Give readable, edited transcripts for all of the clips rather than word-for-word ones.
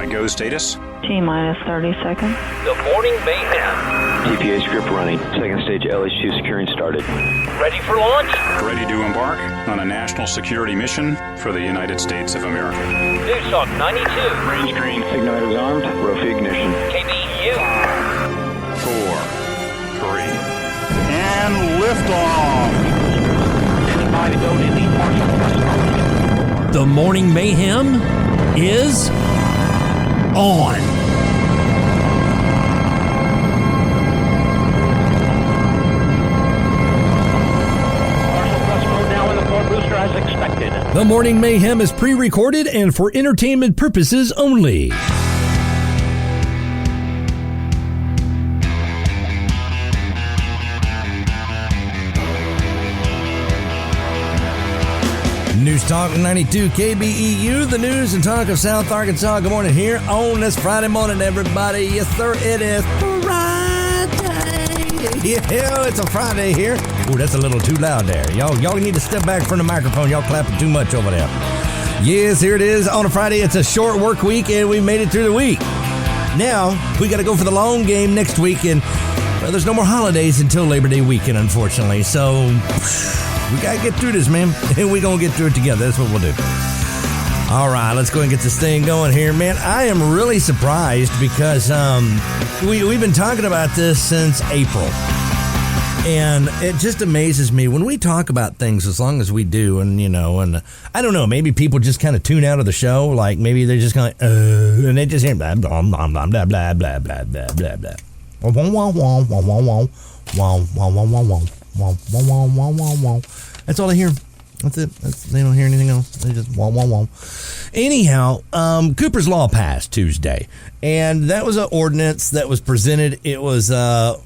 go status? T-minus 30 seconds. The Morning Mayhem. TPA script running. Second stage LH2 securing started. Ready for launch? Ready to embark on a national security mission for the United States of America. Newstalk 92. Range green. Igniters armed. Rofi ignition. KBU. 5, 4, 3, and liftoff. By to go to the partial thrust. The Morning Mayhem is on. Partial thrust mode now in the core booster as expected. The Morning Mayhem is pre-recorded and for entertainment purposes only. News Talk 92 KBEU, the news and talk of South Arkansas. Good morning here on this Friday morning, everybody. Yes, sir, it is Friday. Yeah, it's a Friday here. Ooh, that's a little too loud there. Y'all need to step back from the microphone. Y'all clapping too much over there. Yes, here it is on a Friday. It's a short work week, and we made it through the week. Now, we got to go for the long game next week, and well, there's no more holidays until Labor Day weekend, unfortunately. So we got to get through this, man, and we're going to get through it together. That's what we'll do. All right, let's go and get this thing going here. Man, I am really surprised because we've been talking about this since April, and it just amazes me when we talk about things as long as we do, and, you know, and I don't know, maybe people just kind of tune out of the show, like maybe they're just kind of, and they just hear blah, blah, blah, blah, blah, blah, blah, blah, blah, blah, blah. Wah, wah, wah, wah, wah, wah, wah, wah, wah, wah, wah. Wah, wah, wah, wah, wah, wah. That's all I hear. That's it. They don't hear anything else. They just wah, wah, wah. Anyhow, Cooper's Law passed Tuesday, and that was an ordinance that was presented. It was a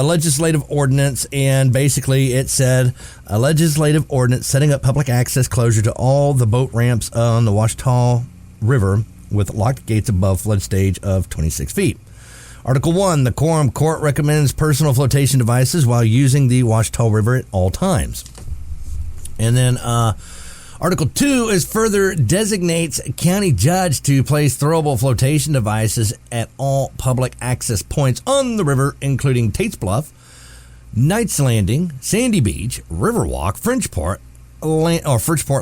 legislative ordinance, and basically it said a legislative ordinance setting up public access closure to all the boat ramps on the Ouachita River with locked gates above flood stage of 26 feet. Article 1, the Quorum Court recommends personal flotation devices while using the Ouachita River at all times. And then Article 2 is further designates a county judge to place throwable flotation devices at all public access points on the river, including Tate's Bluff, Knight's Landing, Sandy Beach, Riverwalk, Frenchport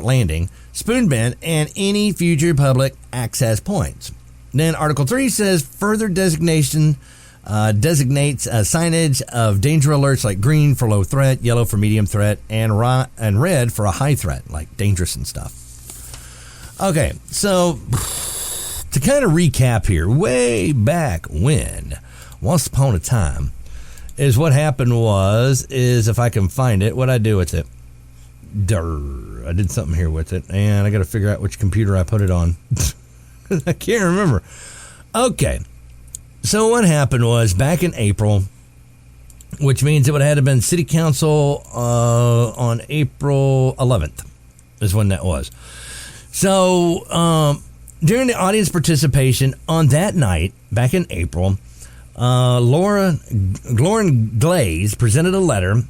Landing, Spoon Bend, and any future public access points. Then Article 3 says further designates signage of danger alerts like green for low threat, yellow for medium threat, and red for a high threat, like dangerous and stuff. Okay, so to kind of recap here, way back when, once upon a time, is what happened is if I can find it, what I do with it. I did something here with it, and I got to figure out which computer I put it on. I can't remember. Okay. So what happened was back in April, which means it would have had to have been City Council on April 11th is when that was. So during the audience participation on that night, back in April, Lauren Glaze presented a letter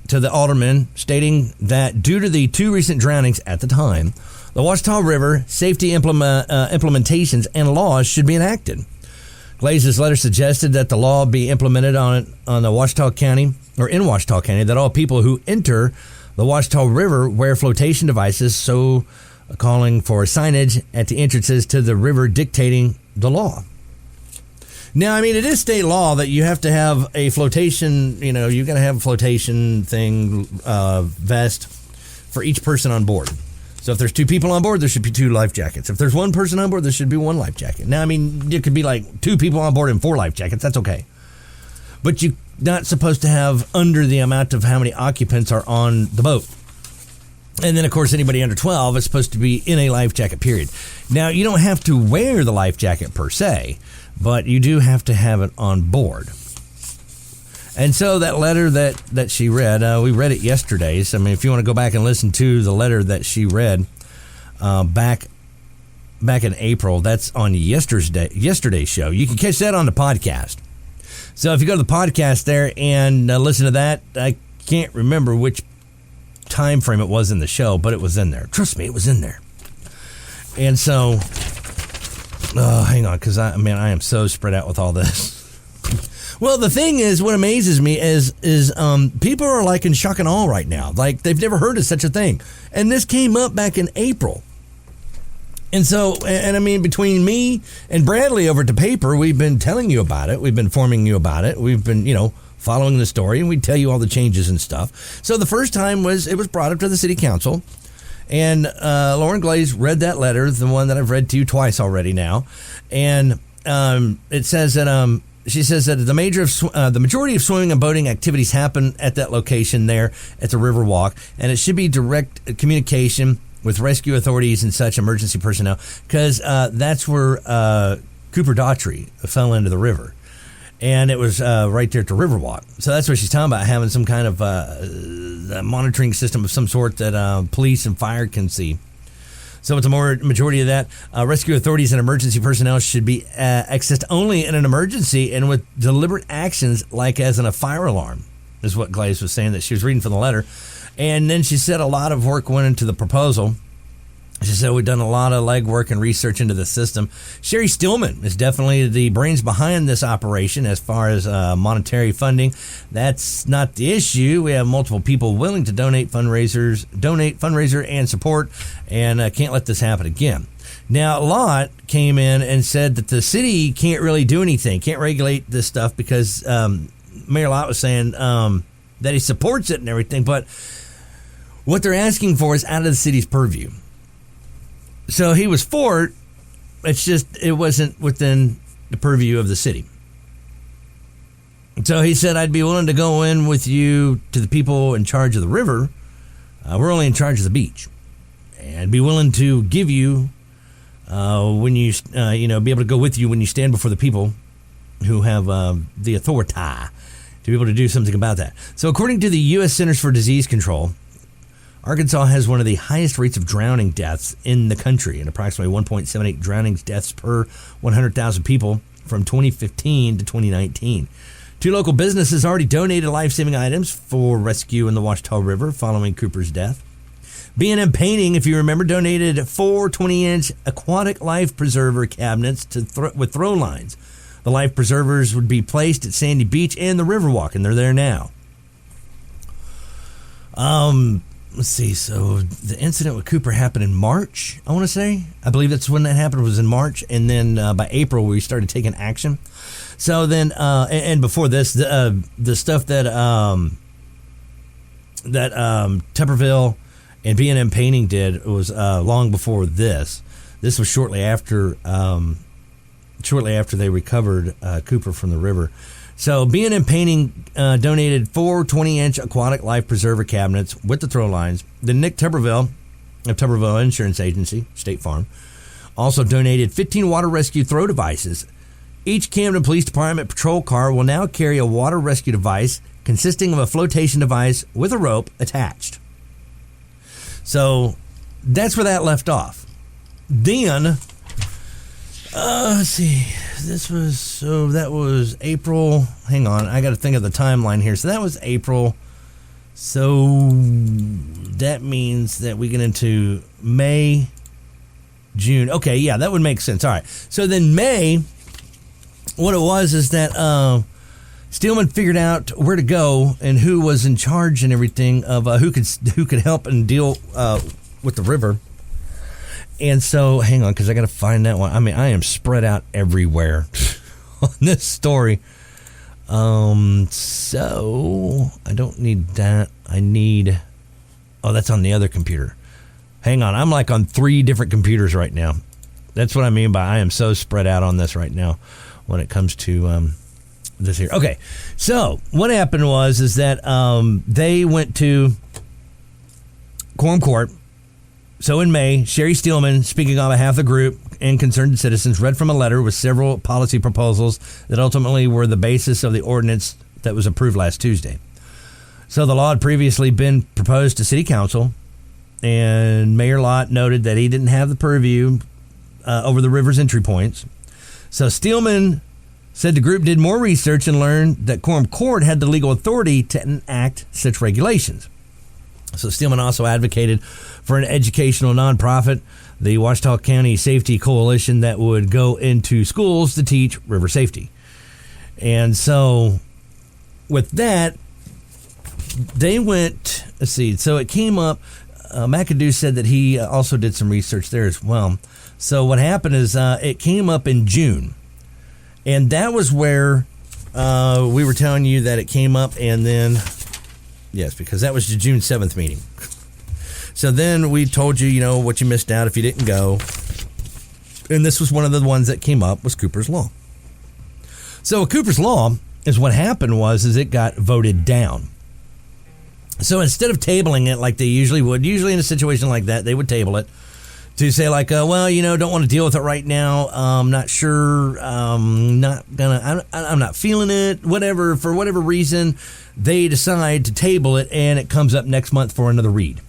to the aldermen stating that due to the 2 recent drownings at the time, the Ouachita River safety implementations and laws should be enacted. Glaze's letter suggested that the law be implemented on the Ouachita County, or in Ouachita County, that all people who enter the Ouachita River wear flotation devices, so calling for signage at the entrances to the river dictating the law. Now, I mean, it is state law that you have to have a flotation, you know, you're going to have a flotation thing, vest for each person on board. So if there's 2 people on board, there should be 2 life jackets. If there's 1 person on board, there should be 1 life jacket. Now, I mean, it could be like 2 people on board and 4 life jackets. That's okay. But you're not supposed to have under the amount of how many occupants are on the boat. And then, of course, anybody under 12 is supposed to be in a life jacket, period. Now, you don't have to wear the life jacket per se, but you do have to have it on board. And so that letter that she read, we read it yesterday. So, I mean, if you want to go back and listen to the letter that she read back in April, that's on yesterday's show. You can catch that on the podcast. So if you go to the podcast there and listen to that, I can't remember which time frame it was in the show, but it was in there. Trust me, it was in there. And so Oh, hang on, because I am so spread out with all this. Well, the thing is, what amazes me is people are like in shock and awe right now. Like they've never heard of such a thing. And this came up back in April. And so, and I mean, between me and Bradley over at the paper, we've been telling you about it. We've been informing you about it. We've been, following the story, and we tell you all the changes and stuff. So the first time it was brought up to the city council, and Lauren Glaze read that letter, the one that I've read to you twice already now. And it says that she says that the majority of swimming and boating activities happen at that location there at the Riverwalk, and it should be direct communication with rescue authorities and such emergency personnel, because that's where Cooper Daughtry fell into the river, and it was right there at the Riverwalk. So that's what she's talking about, having some kind of a monitoring system of some sort that police and fire can see. So it's a majority of that. Rescue authorities and emergency personnel should be accessed only in an emergency and with deliberate actions like as in a fire alarm, is what Glaze was saying that she was reading from the letter. And then she said a lot of work went into the proposal. She said we've done a lot of legwork and research into the system. Sherry Stillman is definitely the brains behind this operation as far as monetary funding. That's not the issue. We have multiple people willing to donate fundraiser and support, and can't let this happen again. Now, Lott came in and said that the city can't really do anything, can't regulate this stuff because Mayor Lott was saying that he supports it and everything, but what they're asking for is out of the city's purview. So he was for it. It's just it wasn't within the purview of the city. So he said, I'd be willing to go in with you to the people in charge of the river. We're only in charge of the beach. And be willing to give you when you, be able to go with you when you stand before the people who have the authority to be able to do something about that. So according to the U.S. Centers for Disease Control, Arkansas has one of the highest rates of drowning deaths in the country, and approximately 1.78 drowning deaths per 100,000 people from 2015 to 2019. 2 local businesses already donated life-saving items for rescue in the Ouachita River following Cooper's death. B&M Painting, if you remember, donated 4 20-inch aquatic life preserver cabinets with throw lines. The life preservers would be placed at Sandy Beach and the Riverwalk, and they're there now. Let's see. So the incident with Cooper happened in March, I want to say. I believe that's when that happened, was in March. And then by April, we started taking action. So then, and before this, the stuff that Tupperville and B&M Painting did was long before this. This was shortly after they recovered Cooper from the river. So B&M Painting donated 4 20-inch aquatic life preserver cabinets with the throw lines. Then Nick Tupperville of Tupperville Insurance Agency, State Farm, also donated 15 water rescue throw devices. Each Camden Police Department patrol car will now carry a water rescue device consisting of a flotation device with a rope attached. So that's where that left off. Then, let's see. That was April. Hang on, I got to think of the timeline here. So that was April. So that means that we get into May, June. Okay, yeah, that would make sense. All right. So then May, what it was is that Steelman figured out where to go and who was in charge and everything of who could help and deal with the river. And so, hang on, because I got to find that one. I mean, I am spread out everywhere on this story. So, I don't need that. That's on the other computer. Hang on, I'm like on 3 different computers right now. That's what I mean by I am so spread out on this right now when it comes to this here. Okay, so what happened was that they went to Quorum Court. So in May, Sherry Steelman, speaking on behalf of the group and concerned citizens, read from a letter with several policy proposals that ultimately were the basis of the ordinance that was approved last Tuesday. So the law had previously been proposed to City Council, and Mayor Lott noted that he didn't have the purview over the river's entry points. So Steelman said the group did more research and learned that Quorum Court had the legal authority to enact such regulations. So Steelman also advocated for an educational nonprofit, the Ouachita County Safety Coalition, that would go into schools to teach river safety. And so with that, they went, let's see, so it came up, McAdoo said that he also did some research there as well. So what happened is it came up in June. And that was where we were telling you that it came up, and then, yes, because that was the June 7th meeting. So then we told you, what you missed out if you didn't go. And this was one of the ones that came up, was Cooper's Law. So Cooper's Law is what happened is it got voted down. So instead of tabling it like they usually would, usually in a situation like that, they would table it to say like, don't want to deal with it right now. I'm not sure. I'm not feeling it. Whatever, for whatever reason, they decide to table it, and it comes up next month for another read,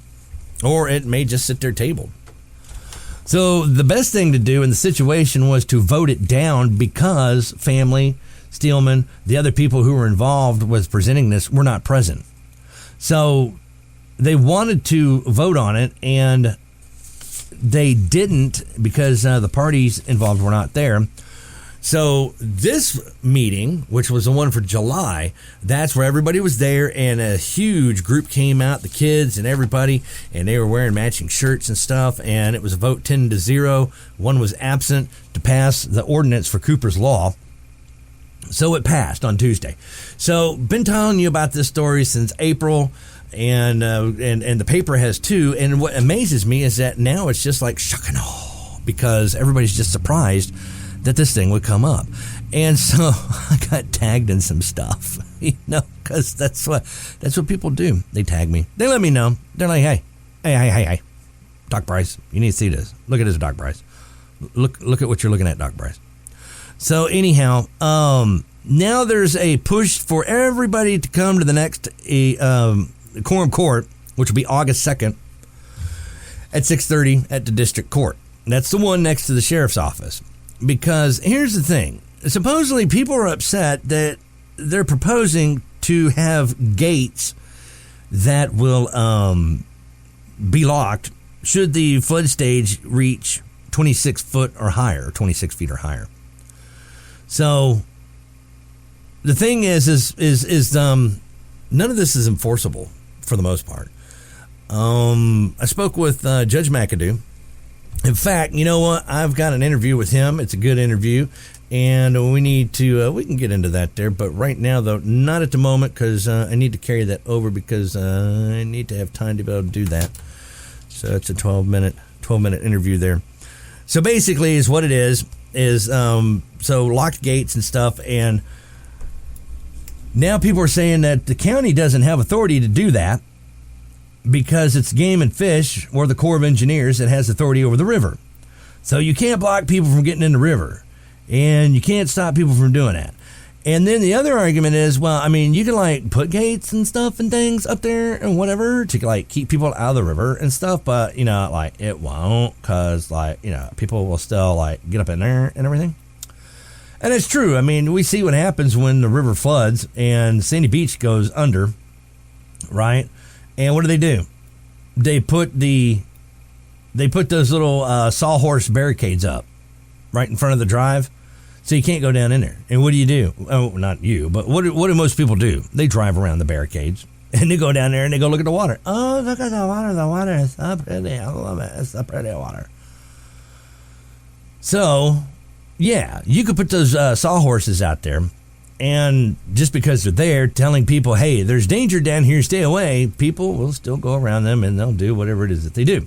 or it may just sit there tabled. So the best thing to do in the situation was to vote it down, because family, Steelman, the other people who were involved with presenting this were not present. So they wanted to vote on it, and they didn't, because the parties involved were not there. So this meeting, which was the one for July, that's where everybody was there, and a huge group came out, the kids and everybody, and they were wearing matching shirts and stuff, and it was a vote 10-0. One was absent to pass the ordinance for Cooper's Law. So it passed on Tuesday. So been telling you about this story since April, and the paper has too. And what amazes me is that now it's just like shock and awe, because everybody's just surprised that this thing would come up. And so I got tagged in some stuff, because that's what people do. They tag me. They let me know. They're like, hey, Doc Bryce, you need to see this. Look at this, Doc Bryce. Look at what you're looking at, Doc Bryce. So anyhow, now there's a push for everybody to come to the next quorum court, which will be August 2nd at 6:30 at the district court. That's the one next to the sheriff's office. Because here's the thing. Supposedly people are upset that they're proposing to have gates that will be locked should the flood stage reach 26 foot or higher, 26 feet or higher. So the thing is none of this is enforceable for the most part. I spoke with Judge McAdoo. In fact, you know what? I've got an interview with him. It's a good interview, and we can get into that there. But right now, though, not at the moment, because I need to carry that over, because I need to have time to be able to do that. So it's a 12-minute interview there. So basically, is what it is so locked gates and stuff, and now people are saying that the county doesn't have authority to do that, because it's Game and Fish, or the Corps of Engineers, that has authority over the river. So you can't block people from getting in the river, and you can't stop people from doing that. And then the other argument is, you can put gates and stuff and things up there and whatever to keep people out of the river and stuff, but it won't, because people will still get up in there and everything. And it's true. We see what happens when the river floods and Sandy Beach goes under, right? And what do? They put those little sawhorse barricades up right in front of the drive, so you can't go down in there. And what do? Oh, not you, but what do most people do? They drive around the barricades, and they go down there and they go look at the water. Oh, look at the water. The water is so pretty. I love it. It's so pretty water. So, yeah, you could put those sawhorses out there, and just because they're there telling people, hey, there's danger down here, stay away, people will still go around them, and they'll do whatever it is that they do.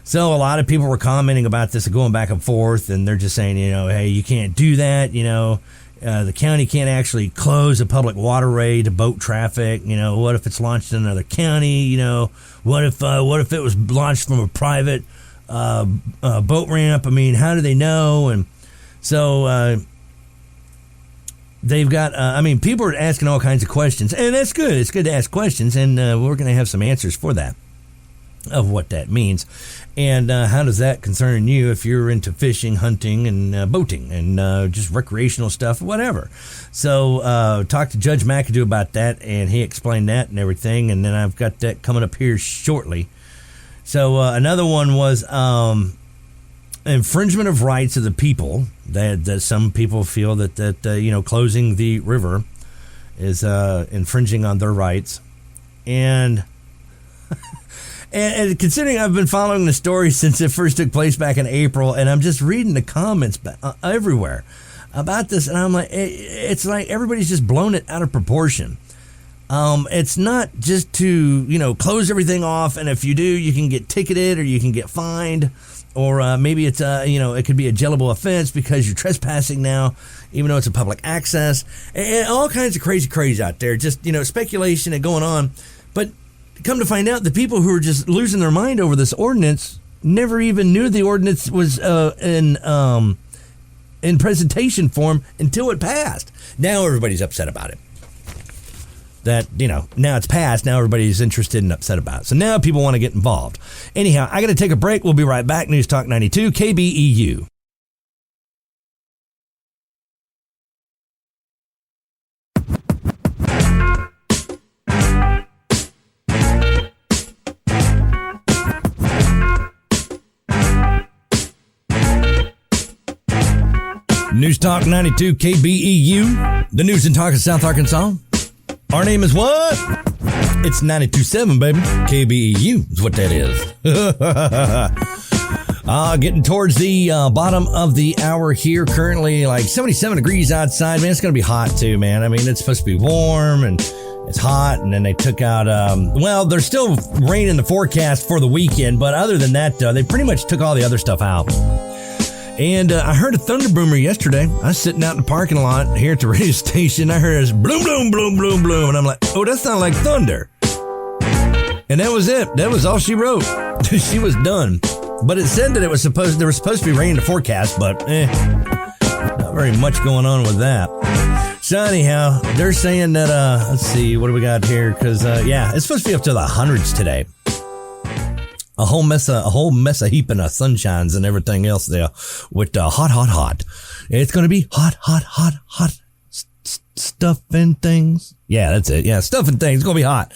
So a lot of people were commenting about this and going back and forth, and they're just saying, hey, you can't do that. The county can't actually close a public waterway to boat traffic. What if it's launched in another county? What if it was launched from a private boat ramp? How do they know? And so they've got, people are asking all kinds of questions, and that's good. It's good to ask questions, and we're going to have some answers for that. of what that means. And how does that concern you if you're into fishing, hunting, and boating, and just recreational stuff, whatever. So talked to Judge McAdoo about that, and he explained that and everything, and then I've got that coming up here shortly. So another one was infringement of rights of the people, that some people feel that closing the river is infringing on their rights. And And considering I've been following the story since it first took place back in April, and I'm just reading the comments everywhere about this, and I'm like, it's like everybody's just blown it out of proportion. It's not just to, close everything off, and if you do, you can get ticketed or you can get fined, or maybe it's, it could be a jailable offense because you're trespassing now, even though it's a public access, and all kinds of crazy out there, just, speculation and going on. But come to find out, the people who are just losing their mind over this ordinance never even knew the ordinance was in presentation form until it passed. Now everybody's upset about it. That, now it's passed. Now everybody's interested and upset about it. So now people want to get involved. Anyhow, I got to take a break. We'll be right back. News Talk 92 KBEU. News Talk 92 KBEU, the news and talk of South Arkansas. Our name is what? It's 92.7, baby. KBEU is what that is. Getting towards the bottom of the hour here. Currently, like 77 degrees outside. Man, it's going to be hot too, man. I mean, it's supposed to be warm and it's hot. And then they took out, there's still rain in the forecast for the weekend. But other than that, they pretty much took all the other stuff out. And I heard a thunder boomer yesterday. I was sitting out in the parking lot here at the radio station. I heard this bloom, bloom, bloom, bloom, bloom. And I'm like, oh, that sounds like thunder. And that was it. That was all she wrote. She was done. But it said that there was supposed to be rain in the forecast, but not very much going on with that. So anyhow, they're saying that, let's see, what do we got here? Because, it's supposed to be up to the hundreds today. A whole mess of heaping of sunshines and everything else there with hot. It's going to be hot stuff and things. Yeah, that's it. Yeah, stuff and things. It's going to be hot.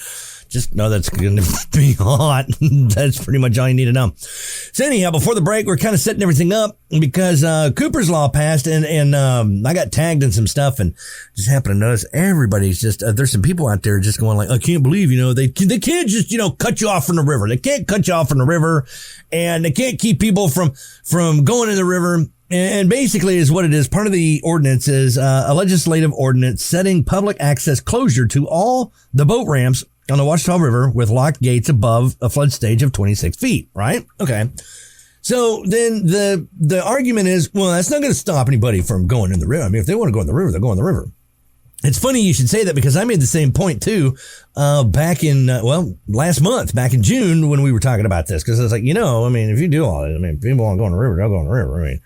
Just know that's going to be hot. That's pretty much all you need to know. So anyhow, before the break, we're kind of setting everything up because Cooper's Law passed, and I got tagged in some stuff, and just happened to notice everybody's just there's some people out there just going like, I can't believe they can't just cut you off from the river. They can't cut you off from the river, and they can't keep people from going in the river. And basically is what it is. Part of the ordinance is a legislative ordinance setting public access closure to all the boat ramps on the Ouachita River with locked gates above a flood stage of 26 feet, right? Okay. So then the argument is, well, that's not going to stop anybody from going in the river. I mean, if they want to go in the river, they'll go in the river. It's funny you should say that because I made the same point too, back in, last month, back in June when we were talking about this. Cause I was like, if you do all that, if people want to go in the river, they'll go in the river.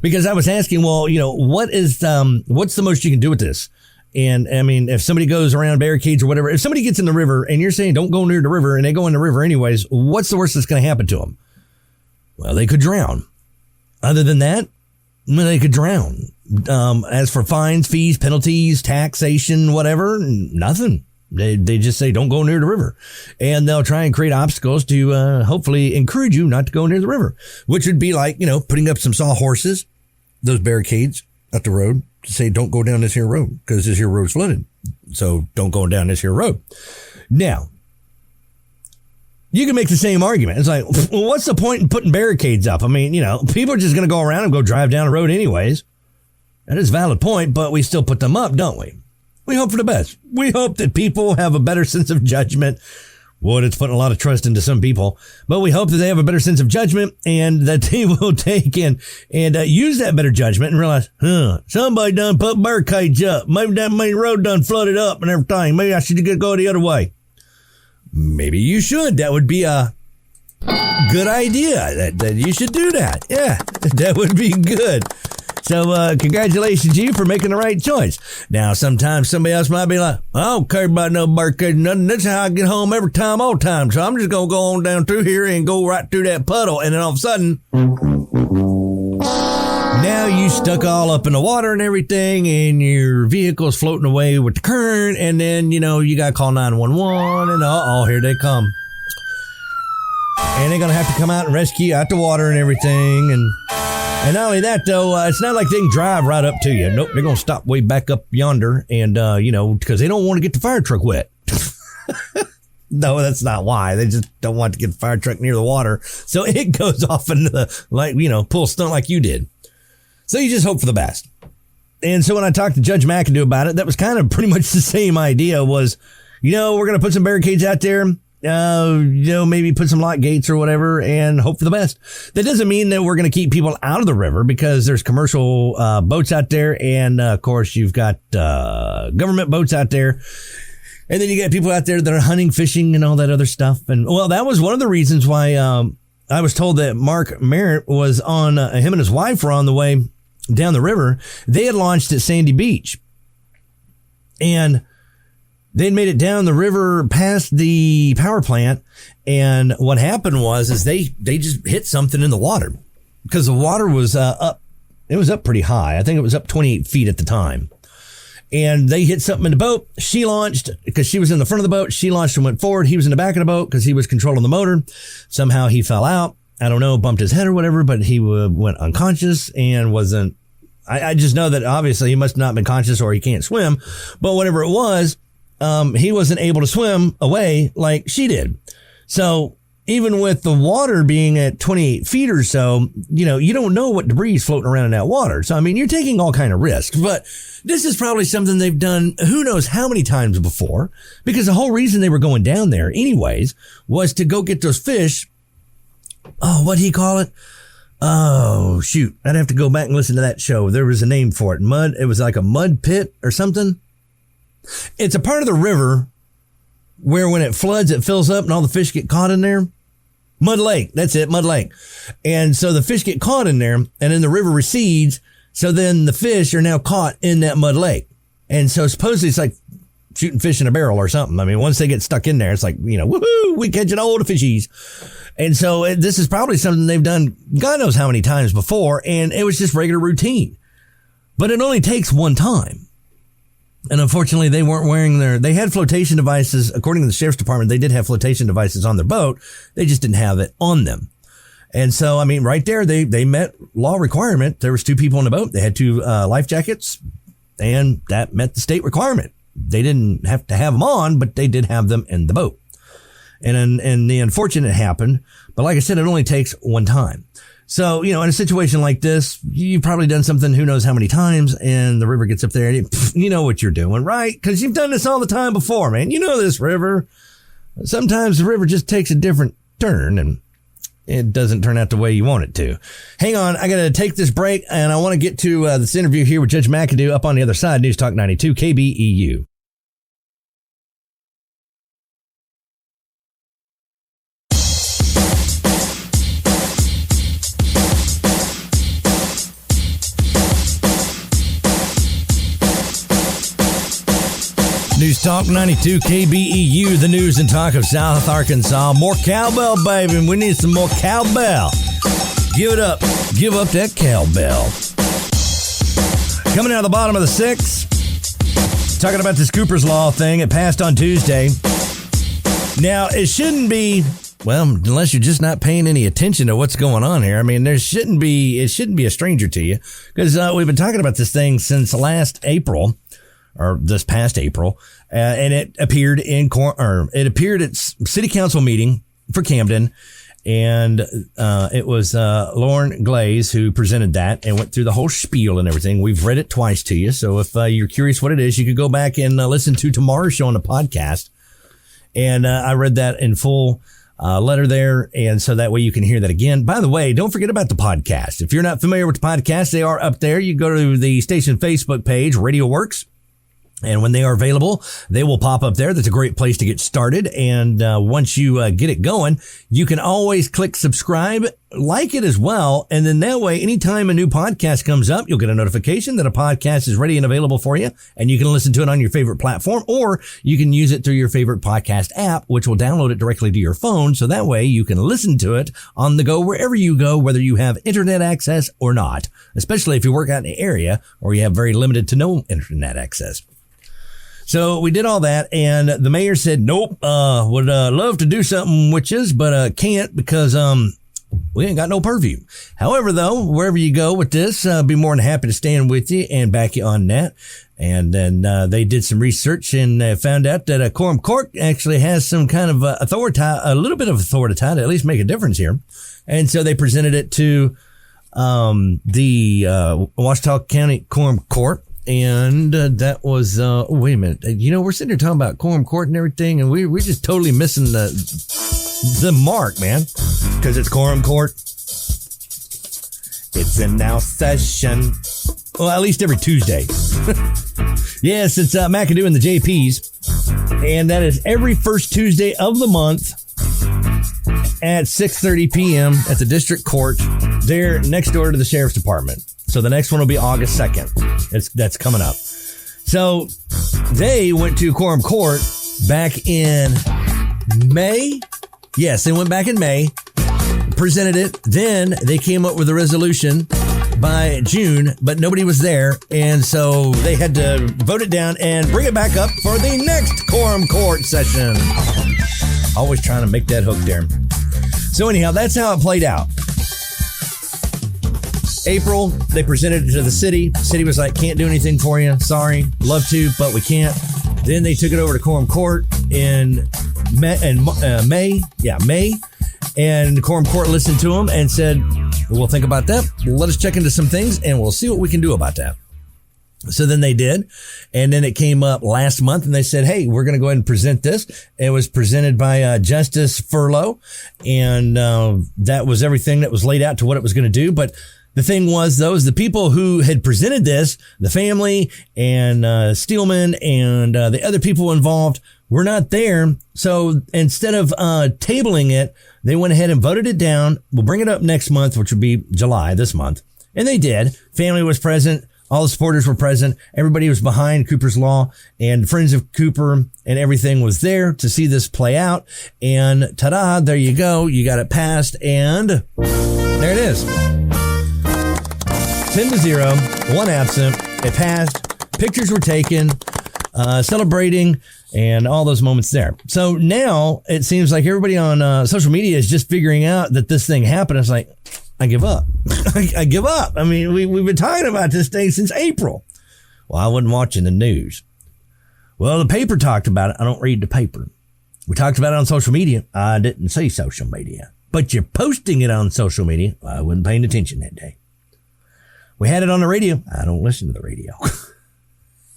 Because I was asking, what's the most you can do with this? And I mean, if somebody goes around barricades or whatever, if somebody gets in the river and you're saying don't go near the river and they go in the river anyways, what's the worst that's going to happen to them? Well, they could drown. Other than that, they could drown. As for fines, fees, penalties, taxation, whatever, nothing. They just say don't go near the river. And they'll try and create obstacles to hopefully encourage you not to go near the river, which would be like, putting up some sawhorses, those barricades at the road, to say don't go down this here road because this here road's flooded. So don't go down this here road. Now, you can make the same argument. It's like, well, what's the point in putting barricades up? I mean, people are just going to go around and go drive down the road anyways. That is a valid point, but we still put them up, don't we? We hope for the best. We hope that people have a better sense of judgment. Well, it's putting a lot of trust into some people, but we hope that they have a better sense of judgment and that they will take and use that better judgment and realize, somebody done put barricades up. Maybe that main road done flooded up and everything. Maybe I should go the other way. Maybe you should. That would be a good idea. That you should do that. Yeah, that would be good. So congratulations to you for making the right choice. Now, sometimes somebody else might be like, I don't care about no birthday, nothing. That's how I get home every time, all the time. So I'm just going to go on down through here and go right through that puddle. And then all of a sudden, now you stuck all up in the water and everything, and your vehicle's floating away with the current. And then, you got to call 911 and here they come. And they're going to have to come out and rescue you out the water and everything. And not only that, though, it's not like they can drive right up to you. Nope, they're going to stop way back up yonder and, because they don't want to get the fire truck wet. No, that's not why. They just don't want to get the fire truck near the water. So it goes off into the, pull stunt like you did. So you just hope for the best. And so when I talked to Judge McAdoo about it, that was kind of pretty much the same idea was, we're going to put some barricades out there. Maybe put some lock gates or whatever and hope for the best. That doesn't mean that we're going to keep people out of the river because there's commercial boats out there. And of course, you've got government boats out there. And then you got people out there that are hunting, fishing and all that other stuff. And well, that was one of the reasons why I was told that Mark Merritt was on, him and his wife were on the way down the river. They had launched at Sandy Beach. And they'd made it down the river past the power plant. And what happened is they just hit something in the water because the water was up. It was up pretty high. I think it was up 28 feet at the time. And they hit something in the boat. She launched because she was in the front of the boat. She launched and went forward. He was in the back of the boat because he was controlling the motor. Somehow he fell out. I don't know, bumped his head or whatever, but he went unconscious and wasn't. I just know that obviously he must not have been conscious or he can't swim. But whatever it was, he wasn't able to swim away like she did. So even with the water being at 28 feet or so, you don't know what debris is floating around in that water. So, you're taking all kind of risks, but this is probably something they've done who knows how many times before, because the whole reason they were going down there anyways was to go get those fish. Oh, what'd he call it? Oh, shoot. I'd have to go back and listen to that show. There was a name for it. It was like a mud pit or something. It's a part of the river where when it floods, it fills up and all the fish get caught in there. Mud Lake. That's it. Mud Lake. And so the fish get caught in there and then the river recedes. So then the fish are now caught in that mud lake. And so supposedly it's like shooting fish in a barrel or something. Once they get stuck in there, it's like, woohoo, we catching all the fishies. And so this is probably something they've done God knows how many times before. And it was just regular routine, but it only takes one time. And unfortunately, they weren't wearing they had flotation devices. According to the sheriff's department, they did have flotation devices on their boat. They just didn't have it on them. And so, right there, they met law requirement. There was 2 people in the boat. They had 2 life jackets and that met the state requirement. They didn't have to have them on, but they did have them in the boat. And the unfortunate happened. But like I said, it only takes one time. So, in a situation like this, you've probably done something who knows how many times and the river gets up there and you know what you're doing, right? Because you've done this all the time before, man. You know this river. Sometimes the river just takes a different turn and it doesn't turn out the way you want it to. Hang on. I got to take this break and I want to get to this interview here with Judge McAdoo up on the other side. News Talk 92 KBEU. News Talk 92 KBEU, the news and talk of South Arkansas. More cowbell, baby. We need some more cowbell. Give it up. Give up that cowbell. Coming out of the bottom of the 6th, talking about this Cooper's Law thing. It passed on Tuesday. Now, it shouldn't be, unless you're just not paying any attention to what's going on here. It shouldn't be a stranger to you because we've been talking about this thing since last April. Or this past April, and it appeared at city council meeting for Camden, and it was Lauren Glaze who presented that and went through the whole spiel and everything. We've read it twice to you, so if you're curious what it is, you could go back and listen to tomorrow's show on the podcast. And I read that in full letter there, and so that way you can hear that again. By the way, don't forget about the podcast. If you're not familiar with the podcast, they are up there. You go to the station Facebook page, Radio Works. And when they are available, they will pop up there. That's a great place to get started. And once you get it going, you can always click subscribe, like it as well. And then that way, anytime a new podcast comes up, you'll get a notification that a podcast is ready and available for you. And you can listen to it on your favorite platform, or you can use it through your favorite podcast app, which will download it directly to your phone. So that way you can listen to it on the go wherever you go, whether you have internet access or not, especially if you work out in an area or you have very limited to no internet access. So we did all that, and the mayor said, nope, would love to do something with you, but can't because we ain't got no purview. However, though, wherever you go with this, be more than happy to stand with you and back you on that. And then they did some research and found out that Quorum Court actually has some kind of authority, a little bit of authority to at least make a difference here. And so they presented it to the Ouachita County Quorum Court. And that was, wait a minute, we're sitting here talking about Quorum Court and everything, and we're just totally missing the mark, man, because it's Quorum Court. It's in now session. Well, at least every Tuesday. Yes, it's McAdoo and the JPs, and that is every first Tuesday of the month at 6:30 p.m. at the district court there next door to the sheriff's department. So the next one will be August 2nd. That's coming up. So they went to Quorum Court back in May. Yes, they went back in May, presented it. Then they came up with a resolution by June, but nobody was there. And so they had to vote it down and bring it back up for the next Quorum Court session. Always trying to make that hook there. So anyhow, that's how it played out. April, they presented it to the city. City was like, can't do anything for you. Sorry. Love to, but we can't. Then they took it over to Quorum Court in May. Yeah, May. And the Quorum Court listened to them and said, we'll think about that. Let us check into some things and we'll see what we can do about that. So then they did. And then it came up last month and they said, hey, we're going to go ahead and present this. It was presented by Justice Furlow. And that was everything that was laid out to what it was going to do. But the thing was, though, is the people who had presented this, the family and Steelman and the other people involved were not there. So instead of tabling it, they went ahead and voted it down. We'll bring it up next month, which would be July, this month. And they did. Family was present. All the supporters were present. Everybody was behind Cooper's Law, and friends of Cooper and everything was there to see this play out. And ta-da, there you go. You got it passed, and there it is. 10-0, one absent. It passed. Pictures were taken, celebrating, and all those moments there. So now it seems like everybody on social media is just figuring out that this thing happened. It's like, I give up. I give up. I mean, we've been talking about this thing since April. Well, I wasn't watching the news. Well, the paper talked about it. I don't read the paper. We talked about it on social media. I didn't see social media. But you're posting it on social media. I wasn't paying attention that day. We had it on the radio. I don't listen to the radio.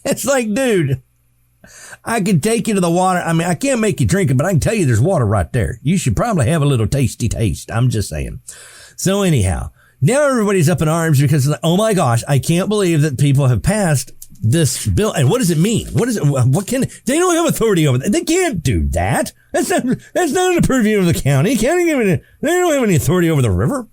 It's like, dude, I can take you to the water. I mean, I can't make you drink it, but I can tell you there's water right there. You should probably have a little tasty taste. I'm just saying. So anyhow, now everybody's up in arms because, oh my gosh, I can't believe that people have passed this bill. And what does it mean? What they don't have authority over that. They can't do that. That's not in the purview of the county. They don't have any authority over the river.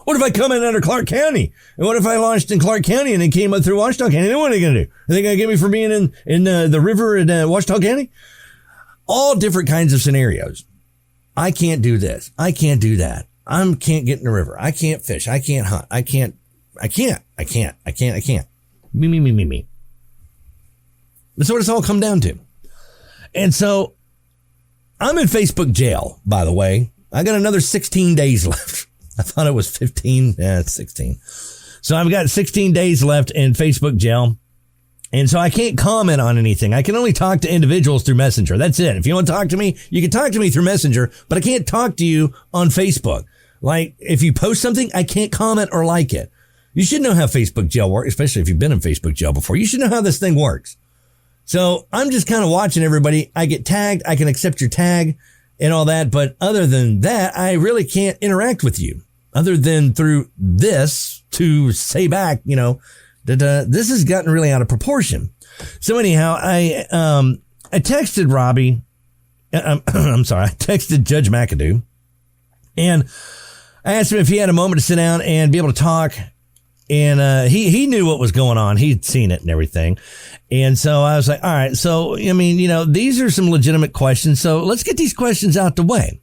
What if I come in under Clark County? And what if I launched in Clark County and then came up through Ouachita County? Then what are they going to do? Are they going to get me for being in the river in Ouachita County? All different kinds of scenarios. I can't do this. I can't do that. I can't get in the river. I can't fish. I can't hunt. I can't. Me. That's what it's all come down to. And so I'm in Facebook jail, by the way. I got another 16 days left. I thought it was 15. It's 16. So I've got 16 days left in Facebook jail. And so I can't comment on anything. I can only talk to individuals through Messenger. That's it. If you want to talk to me, you can talk to me through Messenger, but I can't talk to you on Facebook. Like, if you post something, I can't comment or like it. You should know how Facebook jail works, especially if you've been in Facebook jail before. You should know how this thing works. So I'm just kind of watching everybody. I get tagged. I can accept your tag and all that. But other than that, I really can't interact with you other than through this to say back, that this has gotten really out of proportion. So anyhow, I texted Robbie. I'm sorry. I texted Judge McAdoo, and I asked him if he had a moment to sit down and be able to talk. And he knew what was going on. He'd seen it and everything. And so I was like, all right. So, I mean, these are some legitimate questions. So let's get these questions out the way.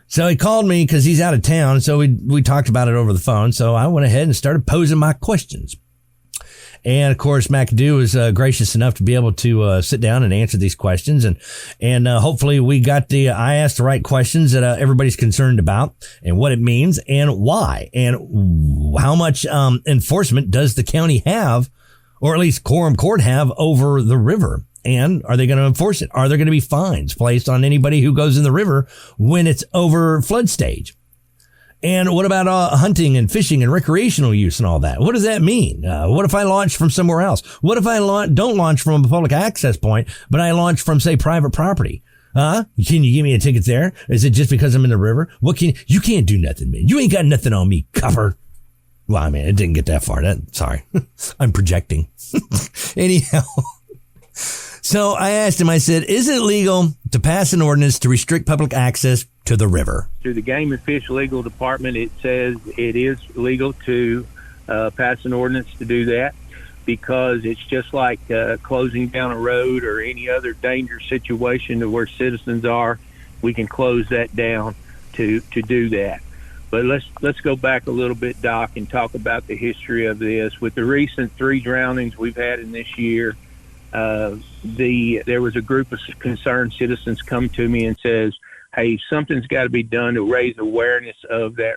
So he called me because he's out of town. So we talked about it over the phone. So I went ahead and started posing my questions. And of course, McAdoo was gracious enough to be able to sit down and answer these questions, and hopefully I asked the right questions that everybody's concerned about, and what it means, and why, and how much enforcement does the county have, or at least Quorum Court have, over the river, and are they going to enforce it? Are there going to be fines placed on anybody who goes in the river when it's over flood stage? And what about hunting and fishing and recreational use and all that? What does that mean? What if I launch from somewhere else? What if I don't launch from a public access point, but I launch from, say, private property? Can you give me a ticket there? Is it just because I'm in the river? You can't do nothing, man. You ain't got nothing on me, cover. Well, I mean, it didn't get that far. Sorry. I'm projecting. Anyhow. So I asked him, I said, is it legal to pass an ordinance to restrict public access to the river? Through the Game and Fish Legal Department, it says it is legal to pass an ordinance to do that, because it's just like closing down a road or any other dangerous situation to where citizens are. We can close that down to do that. But let's go back a little bit, Doc, and talk about the history of this. With the recent 3 drownings we've had in this year, there was a group of concerned citizens come to me and says, hey, something's got to be done to raise awareness of that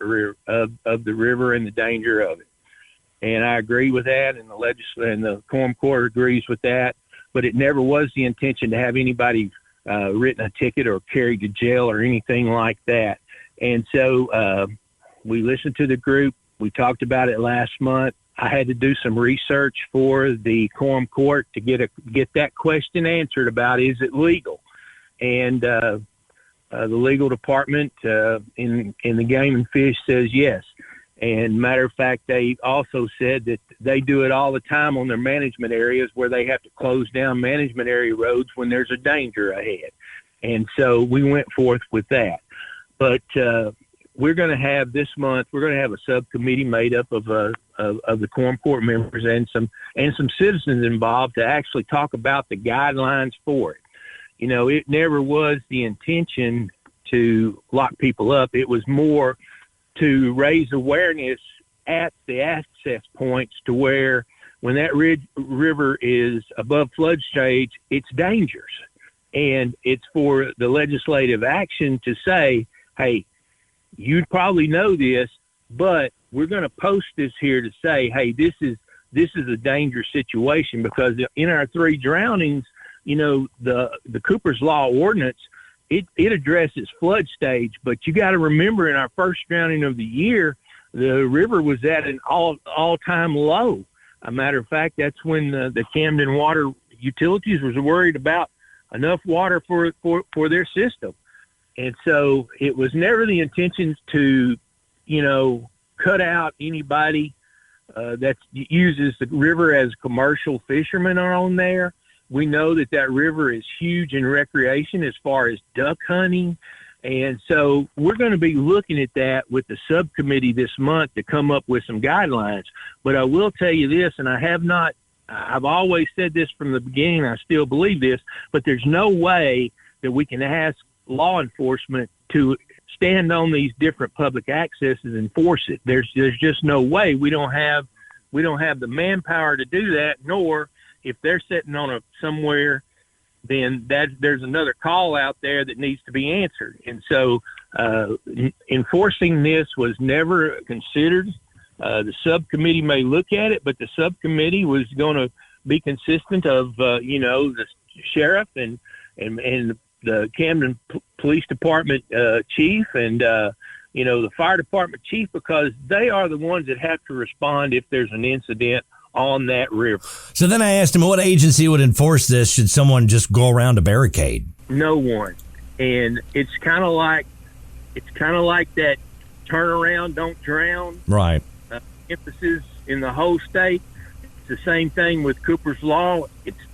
of the river and the danger of it. And I agree with that, and the Quorum Court agrees with that. But it never was the intention to have anybody written a ticket or carried to jail or anything like that. And so we listened to the group. We talked about it last month. I had to do some research for the Quorum Court to get that question answered about, is it legal? And the legal department in the Game and Fish says yes. And matter of fact, they also said that they do it all the time on their management areas, where they have to close down management area roads when there's a danger ahead. And so we went forth with that. But we're going to have this month, we're going to have a subcommittee made up of the Quorum Court members and some citizens involved to actually talk about the guidelines for it. It never was the intention to lock people up. It was more to raise awareness at the access points, to where when that river is above flood stage, it's dangerous. And it's for the legislative action to say, hey, you probably know this, but we're going to post this here to say, hey, this is a dangerous situation, because in our 3 drownings, the Cooper's Law ordinance, it addresses flood stage, but you got to remember, in our first drowning of the year, the river was at an all-time low. A matter of fact, that's when the Camden Water Utilities was worried about enough water for their system. And so it was never the intention to, cut out anybody that uses the river as commercial fishermen are on there. We know that river is huge in recreation as far as duck hunting. And so we're going to be looking at that with the subcommittee this month to come up with some guidelines. But I will tell you this, and I've always said this from the beginning, I still believe this, but there's no way that we can ask law enforcement to stand on these different public accesses and enforce it. There's just no way. We don't have the manpower to do that, nor if they're sitting on somewhere, then there's another call out there that needs to be answered. And so enforcing this was never considered. The subcommittee may look at it, but the subcommittee was going to be consistent of, the sheriff and the Camden Police Department chief and, the fire department chief, because they are the ones that have to respond if there's an incident on that river. So then I asked him, what agency would enforce this? Should someone just go around a barricade? No one. And it's kind of like that turn around, don't drown. Right. Emphasis in the whole state. the same thing with Cooper's Law.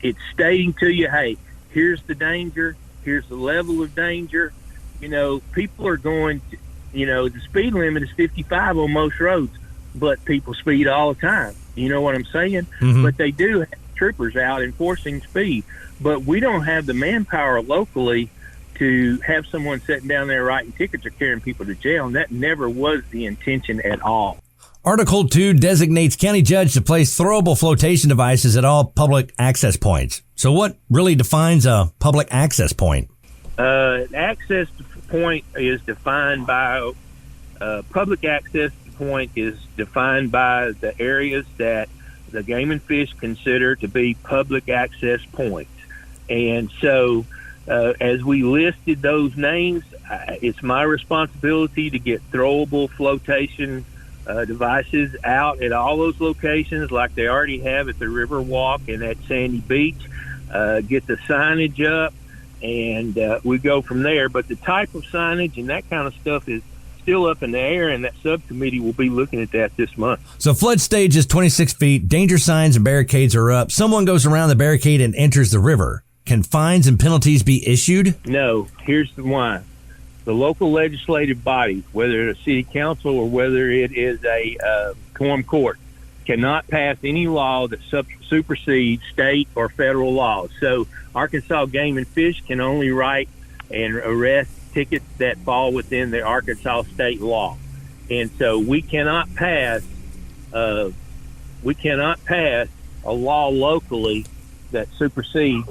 It's stating to you, hey, here's the danger, here's the level of danger. People are going to, the speed limit is 55 on most roads, but people speed all the time. You know what I'm saying? Mm-hmm. But they do have troopers out enforcing speed. But we don't have the manpower locally to have someone sitting down there writing tickets or carrying people to jail, and that never was the intention at all. Article 2 designates county judge to place throwable flotation devices at all public access points. So what really defines a public access point? Access point is defined by public access point is defined by the areas that the Game and Fish consider to be public access points. And so as we listed those names, it's my responsibility to get throwable flotation devices out at all those locations like they already have at the River Walk and at Sandy Beach, get the signage up, and we go from there. But the type of signage and that kind of stuff is still up in the air, and that subcommittee will be looking at that this month. So flood stage is 26 feet. Danger signs and barricades are up. Someone goes around the barricade and enters the river. Can fines and penalties be issued? No. Here's the why. The local legislative bodies, whether it's a city council or whether it is a quorum court, cannot pass any law that supersedes state or federal laws. So Arkansas Game and Fish can only write and arrest tickets that fall within the Arkansas state law. And so we cannot pass a law locally that supersedes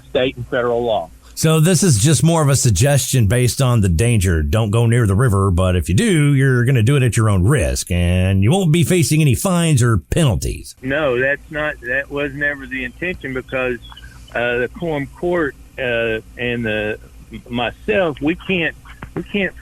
state and federal law. So this is just more of a suggestion based on the danger. Don't go near the river, but if you do, you're going to do it at your own risk, and you won't be facing any fines or penalties. No, that was never the intention, because the quorum court and myself, we can't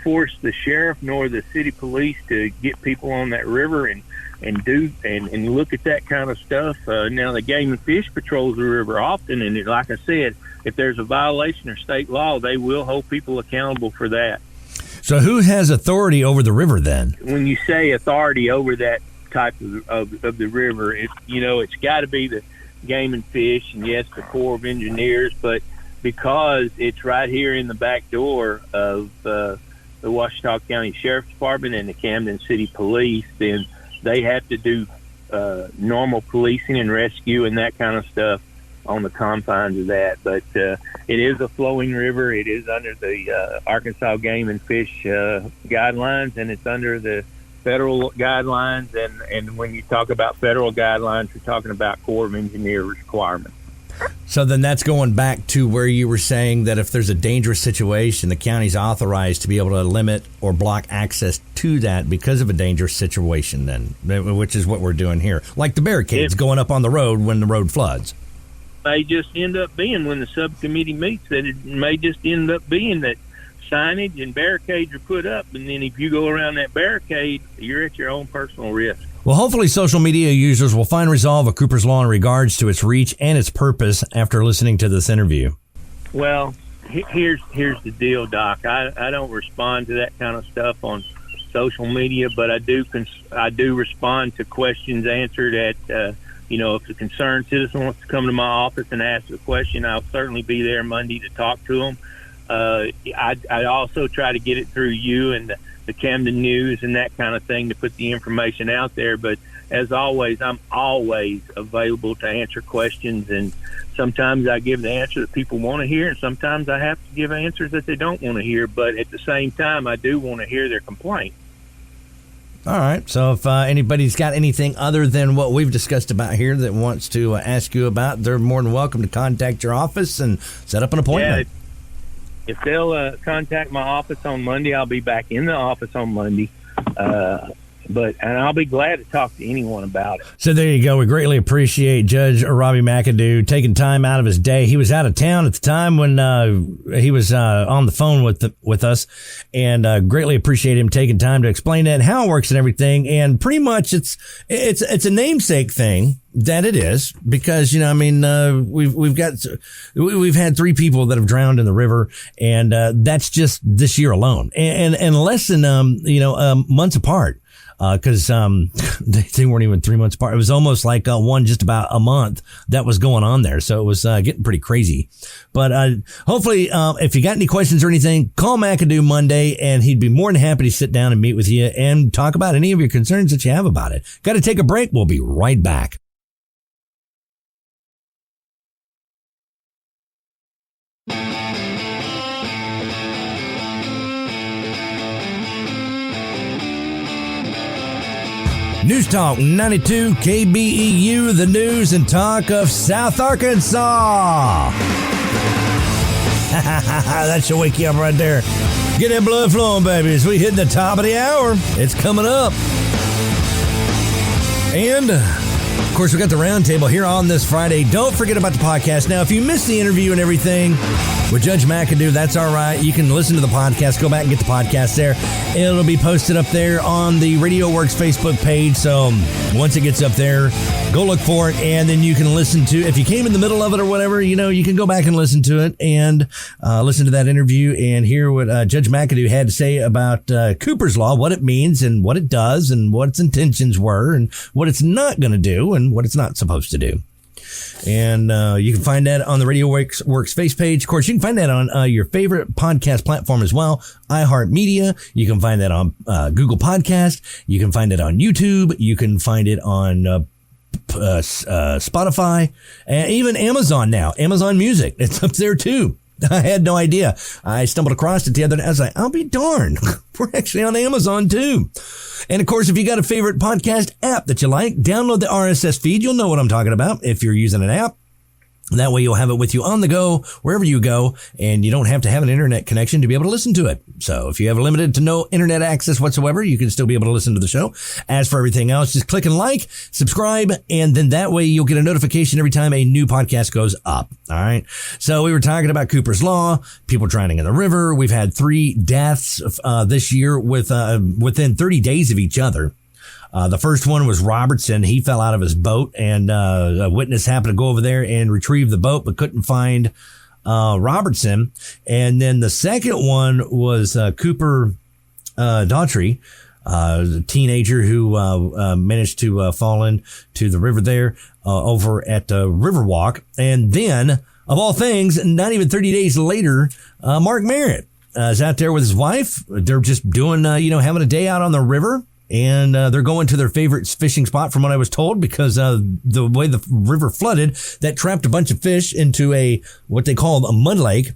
force the sheriff nor the city police to get people on that river and look at that kind of stuff. Now the Game and Fish patrols the river often, and like I said, if there's a violation of state law, they will hold people accountable for that. So who has authority over the river then? When you say authority over that type of the river, it's got to be the Game and Fish, and yes, the Corps of Engineers, but because it's right here in the back door of the Ouachita County Sheriff's Department and the Camden City Police, then they have to do normal policing and rescue and that kind of stuff on the confines of that. But it is a flowing river. It is under the Arkansas Game and Fish guidelines, and it's under the federal guidelines. And when you talk about federal guidelines, you're talking about Corps of Engineers requirements. So then that's going back to where you were saying that if there's a dangerous situation, the county's authorized to be able to limit or block access to that because of a dangerous situation, then, which is what we're doing here. Like the barricades going up on the road when the road floods. May just end up being, when the subcommittee meets, that it may just end up being that signage and barricades are put up, and then if you go around that barricade, you're at your own personal risk. Well, hopefully social media users will find resolve of Cooper's Law in regards to its reach and its purpose after listening to this interview. Well, here's the deal, Doc. I don't respond to that kind of stuff on social media, but I do respond to questions answered at if a concerned citizen wants to come to my office and ask a question, I'll certainly be there Monday to talk to them. I also try to get it through you and the Camden News and that kind of thing to put the information out there. But as always, I'm always available to answer questions, and sometimes I give the answer that people want to hear, and sometimes I have to give answers that they don't want to hear. But at the same time, I do want to hear their complaint. All right. So if anybody's got anything other than what we've discussed about here that wants to ask you about, they're more than welcome to contact your office and set up an appointment. Yeah, if they'll contact my office on Monday, I'll be back in the office on Monday. And I'll be glad to talk to anyone about it. So there you go. We greatly appreciate Judge Robbie McAdoo taking time out of his day. He was out of town at the time when he was on the phone with us, and greatly appreciate him taking time to explain that and how it works and everything. And pretty much it's a namesake thing. That it is, because we've had 3 people that have drowned in the river, and that's just this year alone, and less than months apart. because they weren't even 3 months apart. It was almost like one just about a month that was going on there. So it was getting pretty crazy. But hopefully, if you got any questions or anything, call McAdoo Monday, and he'd be more than happy to sit down and meet with you and talk about any of your concerns that you have about it. Got to take a break. We'll be right back. News Talk 92 KBEU, the news and talk of South Arkansas. That should wake you up right there. Get that blood flowing, baby, as we hit the top of the hour. It's coming up. And, of course, we got the roundtable here on this Friday. Don't forget about the podcast. Now, if you missed the interview and everything with Judge McAdoo, that's all right. You can listen to the podcast. Go back and get the podcast there. It'll be posted up there on the Radio Works Facebook page. So once it gets up there, go look for it. And then you can listen to, if you came in the middle of it or whatever, you can go back and listen to it and listen to that interview and hear what Judge McAdoo had to say about Cooper's Law, what it means and what it does and what its intentions were and what it's not going to do and what it's not supposed to do. And you can find that on the Radio Works face page. Of course, you can find that on your favorite podcast platform as well, iHeartMedia. You can find that on Google Podcast. You can find it on YouTube. You can find it on Spotify, and even Amazon now. Amazon Music. It's up there too. I had no idea. I stumbled across it the other day. I was like, I'll be darned. We're actually on Amazon too. And of course, if you got a favorite podcast app that you like, download the RSS feed. You'll know what I'm talking about if you're using an app. That way you'll have it with you on the go, wherever you go, and you don't have to have an internet connection to be able to listen to it. So if you have limited to no internet access whatsoever, you can still be able to listen to the show. As for everything else, just click and like, subscribe, and then that way you'll get a notification every time a new podcast goes up. All right. So we were talking about Cooper's Law, people drowning in the river. We've had 3 deaths this year within 30 days of each other. The first one was Robertson. He fell out of his boat, and a witness happened to go over there and retrieve the boat, but couldn't find Robertson. And then the second one was Cooper Daughtry, a teenager who managed to fall into the river there over at Riverwalk. And then, of all things, not even 30 days later, Mark Merritt is out there with his wife. They're just doing, having a day out on the river. And they're going to their favorite fishing spot, from what I was told, because the way the river flooded, that trapped a bunch of fish into what they called a mud lake.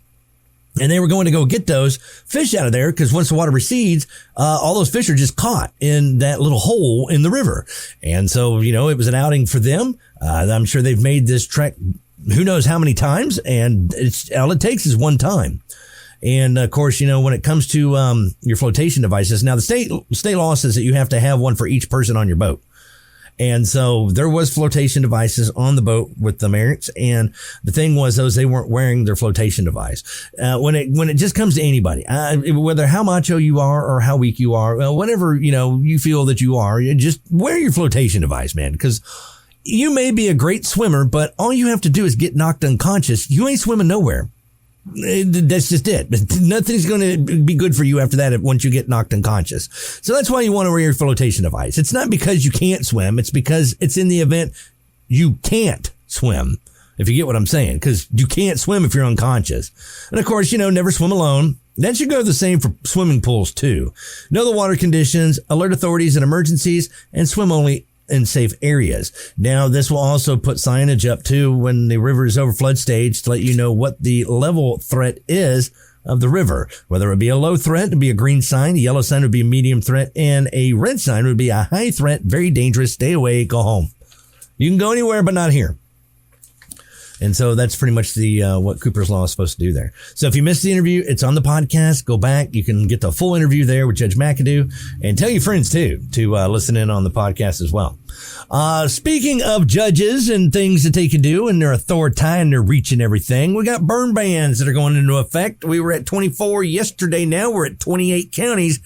And they were going to go get those fish out of there, because once the water recedes, all those fish are just caught in that little hole in the river. And so, it was an outing for them. I'm sure they've made this trek who knows how many times, and all it takes is one time. And of course, when it comes to your flotation devices, now the state law says that you have to have one for each person on your boat. And so there was flotation devices on the boat with the Merritts. And the thing was, they weren't wearing their flotation device. When it just comes to anybody, whether how macho you are or how weak you are, whatever, you feel that you are, you just wear your flotation device, man, because you may be a great swimmer, but all you have to do is get knocked unconscious. You ain't swimming nowhere. That's just it. Nothing's going to be good for you after that once you get knocked unconscious. So that's why you want to wear your flotation device. It's not because you can't swim. It's because it's in the event you can't swim, if you get what I'm saying, because you can't swim if you're unconscious. And of course, never swim alone. That should go the same for swimming pools too. Know the water conditions, alert authorities in emergencies, and swim only in safe areas. Now, this will also put signage up too when the river is over flood stage to let you know what the level threat is of the river. Whether it be a low threat, it'd be a green sign, a yellow sign would be a medium threat, and a red sign would be a high threat, very dangerous, stay away, go home. You can go anywhere, but not here. And so that's pretty much what Cooper's Law is supposed to do there. So if you missed the interview, it's on the podcast. Go back. You can get the full interview there with Judge McAdoo, and tell your friends too to listen in on the podcast as well. Speaking of judges and things that they can do and their authority and their reach and everything, we got burn bans that are going into effect. We were at 24 yesterday. Now we're at 28 counties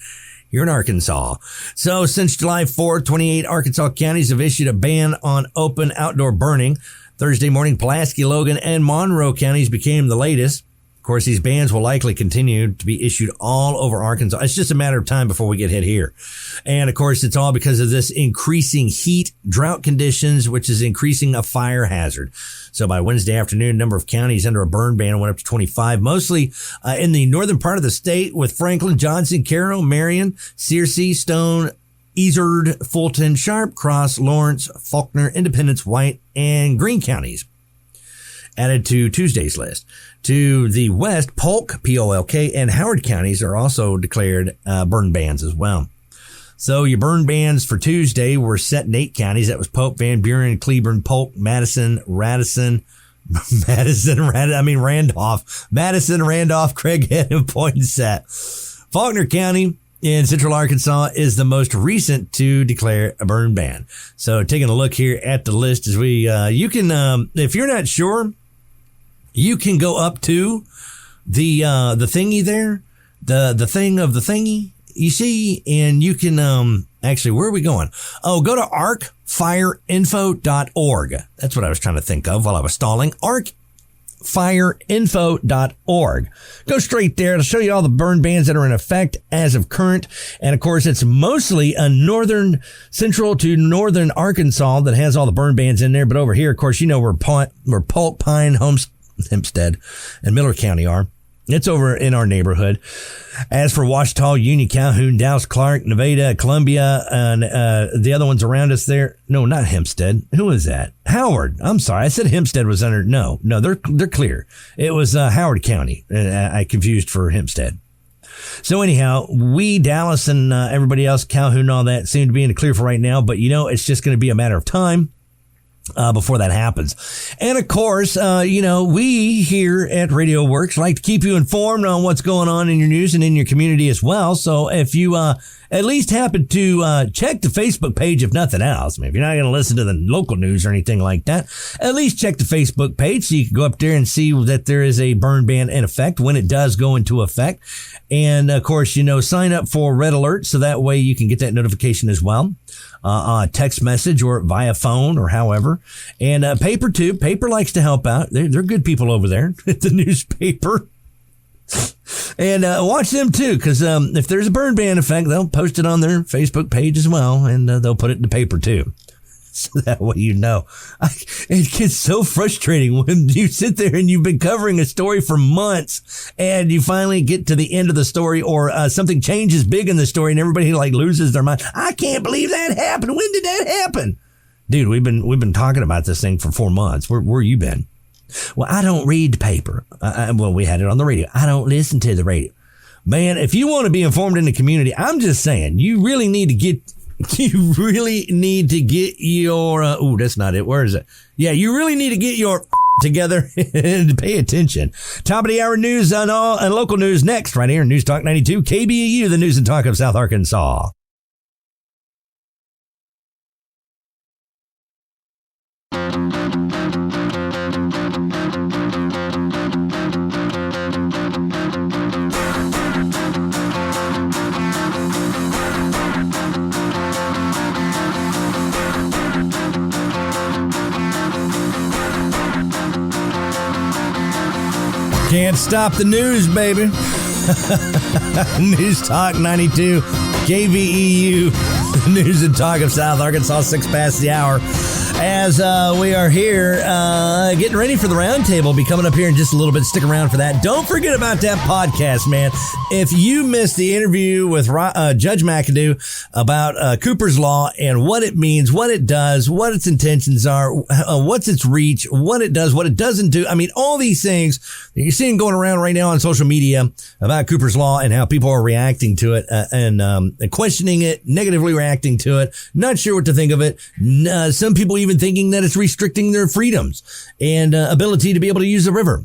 here in Arkansas. So since July 4th, 28 Arkansas counties have issued a ban on open outdoor burning. Thursday morning, Pulaski, Logan, and Monroe counties became the latest. Of course, these bans will likely continue to be issued all over Arkansas. It's just a matter of time before we get hit here. And of course, it's all because of this increasing heat, drought conditions, which is increasing a fire hazard. So by Wednesday afternoon, number of counties under a burn ban went up to 25, mostly in the northern part of the state with Franklin, Johnson, Carroll, Marion, Searcy, Stone, Izard, Fulton, Sharp, Cross, Lawrence, Faulkner, Independence, White, and Greene counties added to Tuesday's list. To the west, Polk, P-O-L-K, and Howard counties are also declared burn bans as well. So your burn bans for Tuesday were set in 8 counties. That was Pope, Van Buren, Cleburne, Polk, Madison, Randolph, Craighead, and Poinsett. Faulkner County in central Arkansas is the most recent to declare a burn ban. So taking a look here at the list as we, you can, if you're not sure, you can go up to the thingy there, the thing of the thingy, you see, and you can, actually, where are we going? Oh, go to arcfireinfo.org. That's what I was trying to think of while I was stalling. Arcfireinfo.org. Go straight there. It'll show you all the burn bans that are in effect as of current. And of course, it's mostly a central to northern Arkansas that has all the burn bans in there. But over here, of course, you know where Polk, Pine, Hempstead, and Miller County are. It's over in our neighborhood. As for Ouachita, Union, Calhoun, Dallas, Clark, Nevada, Columbia, and the other ones around us there. No, not Hempstead. Who is that? Howard. I'm sorry. I said Hempstead was under. No, they're clear. It was Howard County. I confused for Hempstead. So anyhow, Dallas, and everybody else, Calhoun, and all that seem to be in the clear for right now. But it's just going to be a matter of time before that happens. And of course, we here at Radio Works like to keep you informed on what's going on in your news and in your community as well. So if you at least happen to check the Facebook page, if nothing else, I mean, if you're not going to listen to the local news or anything like that, at least check the Facebook page so you can go up there and see that there is a burn ban in effect when it does go into effect. And of course, sign up for Red Alert so that way you can get that notification as well. Text message or via phone or however. And paper too. Paper likes to help out. They're good people over there at the newspaper. And watch them too, because if there's a burn ban effect, they'll post it on their Facebook page as well, and they'll put it in the paper too. So that way it gets so frustrating when you sit there and you've been covering a story for months and you finally get to the end of the story or something changes big in the story and everybody loses their mind. I can't believe that happened. When did that happen? Dude, we've been talking about this thing for 4 months. Where you been? Well, I don't read the paper. We had it on the radio. I don't listen to the radio. Man, if you want to be informed in the community, I'm just saying, you really need to get your, that's not it. Where is it? Yeah, you really need to get your together and pay attention. Top of the hour news and local news next, right here in News Talk 92, KBEU, the news and talk of South Arkansas. Can't stop the news, baby. News Talk 92, KVEU, news and talk of South Arkansas, 6 past the hour. As we are here getting ready for the roundtable, be coming up here in just a little bit. Stick around for that. Don't forget about that podcast, man. If you missed the interview with Judge McAdoo about Cooper's Law and what it means, what it does, what its intentions are, what's its reach, what it does, what it doesn't do. I mean, all these things that you're seeing going around right now on social media about Cooper's Law and how people are reacting to it and questioning it, negatively reacting to it, not sure what to think of it. Some people even thinking that it's restricting their freedoms and ability to be able to use the river.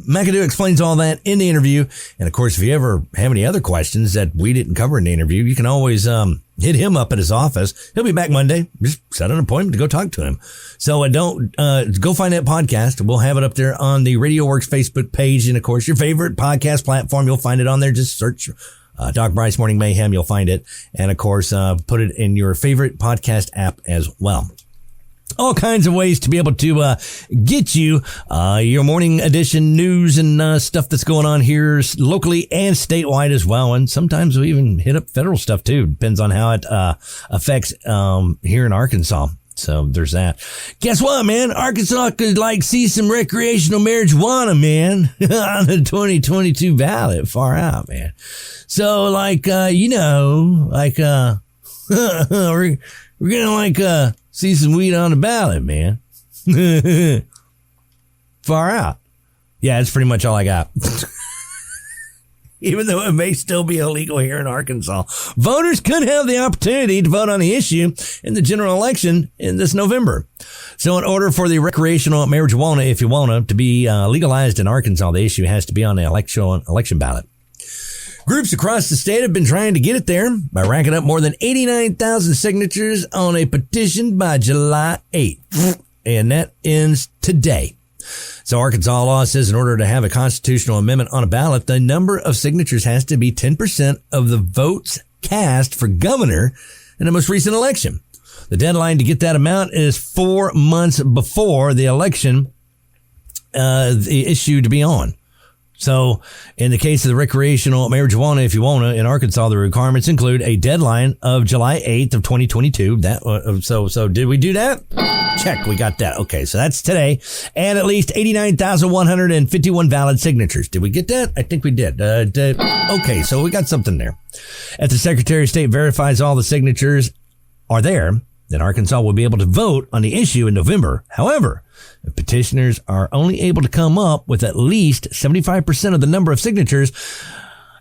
McAdoo explains all that in the interview. And of course, if you ever have any other questions that we didn't cover in the interview, you can always hit him up at his office. He'll be back Monday. Just set an appointment to go talk to him. So don't go find that podcast. We'll have it up there on the Radio Works Facebook page. And of course, your favorite podcast platform, you'll find it on there. Just search Doc Bryce Morning Mayhem. You'll find it. And of course, put it in your favorite podcast app as well. all kinds of ways to be able to get you your morning edition news and stuff that's going on here locally and statewide as well. And sometimes we even hit up federal stuff too. Depends on how it affects here in Arkansas. So there's that. Guess what, man? Arkansas could see some recreational marijuana, man, on the 2022 ballot. Far out, man. So we're gonna see some weed on the ballot, man. Far out. Yeah, that's pretty much all I got. Even though it may still be illegal here in Arkansas, voters could have the opportunity to vote on the issue in the general election in this November. So in order for the recreational marijuana, if you want to be legalized in Arkansas, the issue has to be on the election ballot. Groups across the state have been trying to get it there by racking up more than 89,000 signatures on a petition by July 8th. And that ends today. So Arkansas law says in order to have a constitutional amendment on a ballot, the number of signatures has to be 10% of the votes cast for governor in the most recent election. The deadline to get that amount is 4 months before the election, the issue to be on. So in the case of the recreational marijuana, if you want to, in Arkansas, the requirements include a deadline of July 8th of 2022. So did we do that? Check. We got that. Okay. So that's today. And at least 89,151 valid signatures. Did we get that? I think we did. Okay. So we got something there. If the Secretary of State verifies all the signatures are there, then Arkansas will be able to vote on the issue in November. However, if petitioners are only able to come up with at least 75% of the number of signatures,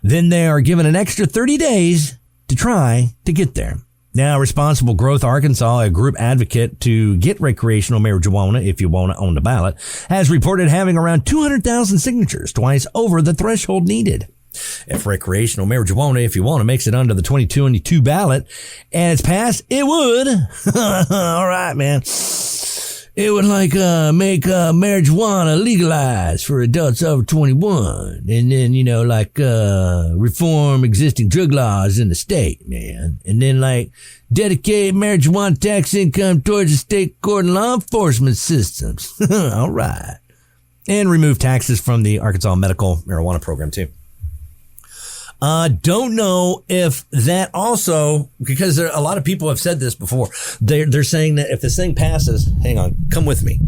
then they are given an extra 30 days to try to get there. Now, Responsible Growth Arkansas, a group advocate to get recreational marijuana, if you want to, on the ballot, has reported having around 200,000 signatures, twice over the threshold needed. If recreational marijuana, if you want to, makes it under the 2022 ballot and it's passed, it would. All right, man. It would make marijuana legalized for adults over 21. And then, reform existing drug laws in the state, man. And then dedicate marijuana tax income towards the state court and law enforcement systems. All right. And remove taxes from the Arkansas medical marijuana program too. Don't know if that also, because a lot of people have said this before. They're saying that if this thing passes, hang on, come with me.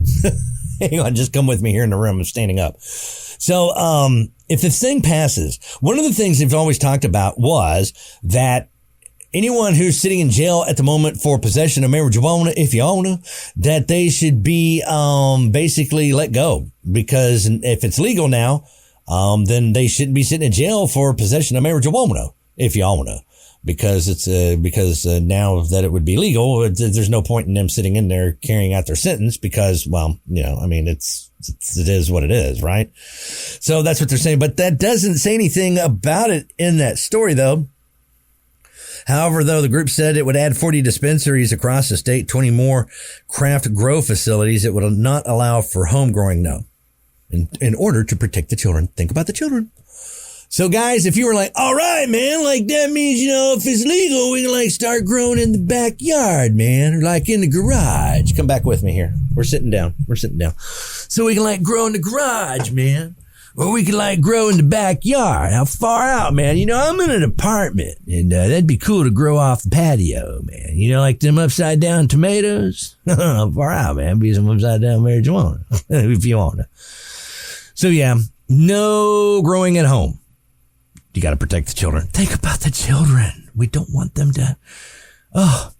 Hang on, just come with me here in the room. I'm standing up. So, if this thing passes, one of the things they've always talked about was that anyone who's sitting in jail at the moment for possession of marijuana, if you own it, that they should be, basically let go, because if it's legal now, then they shouldn't be sitting in jail for possession of marijuana, if you own it, because now that it would be legal, there's no point in them sitting in there carrying out their sentence because, it is what it is, right? So that's what they're saying, but that doesn't say anything about it in that story though. However, though, the group said it would add 40 dispensaries across the state, 20 more craft grow facilities. It would not allow for home growing, no. In order to protect the children. Think about the children. So guys, if you were all right, man, that means, if it's legal, we can start growing in the backyard, man, or in the garage. Come back with me here. We're sitting down. So we can grow in the garage, man. Or we can grow in the backyard. How far out, man? I'm in an apartment and that'd be cool to grow off the patio, man. Them upside down tomatoes. How far out, man? Be some upside down marijuana if you want to. So yeah, no growing at home. You got to protect the children. Think about the children. We don't want them to. Oh.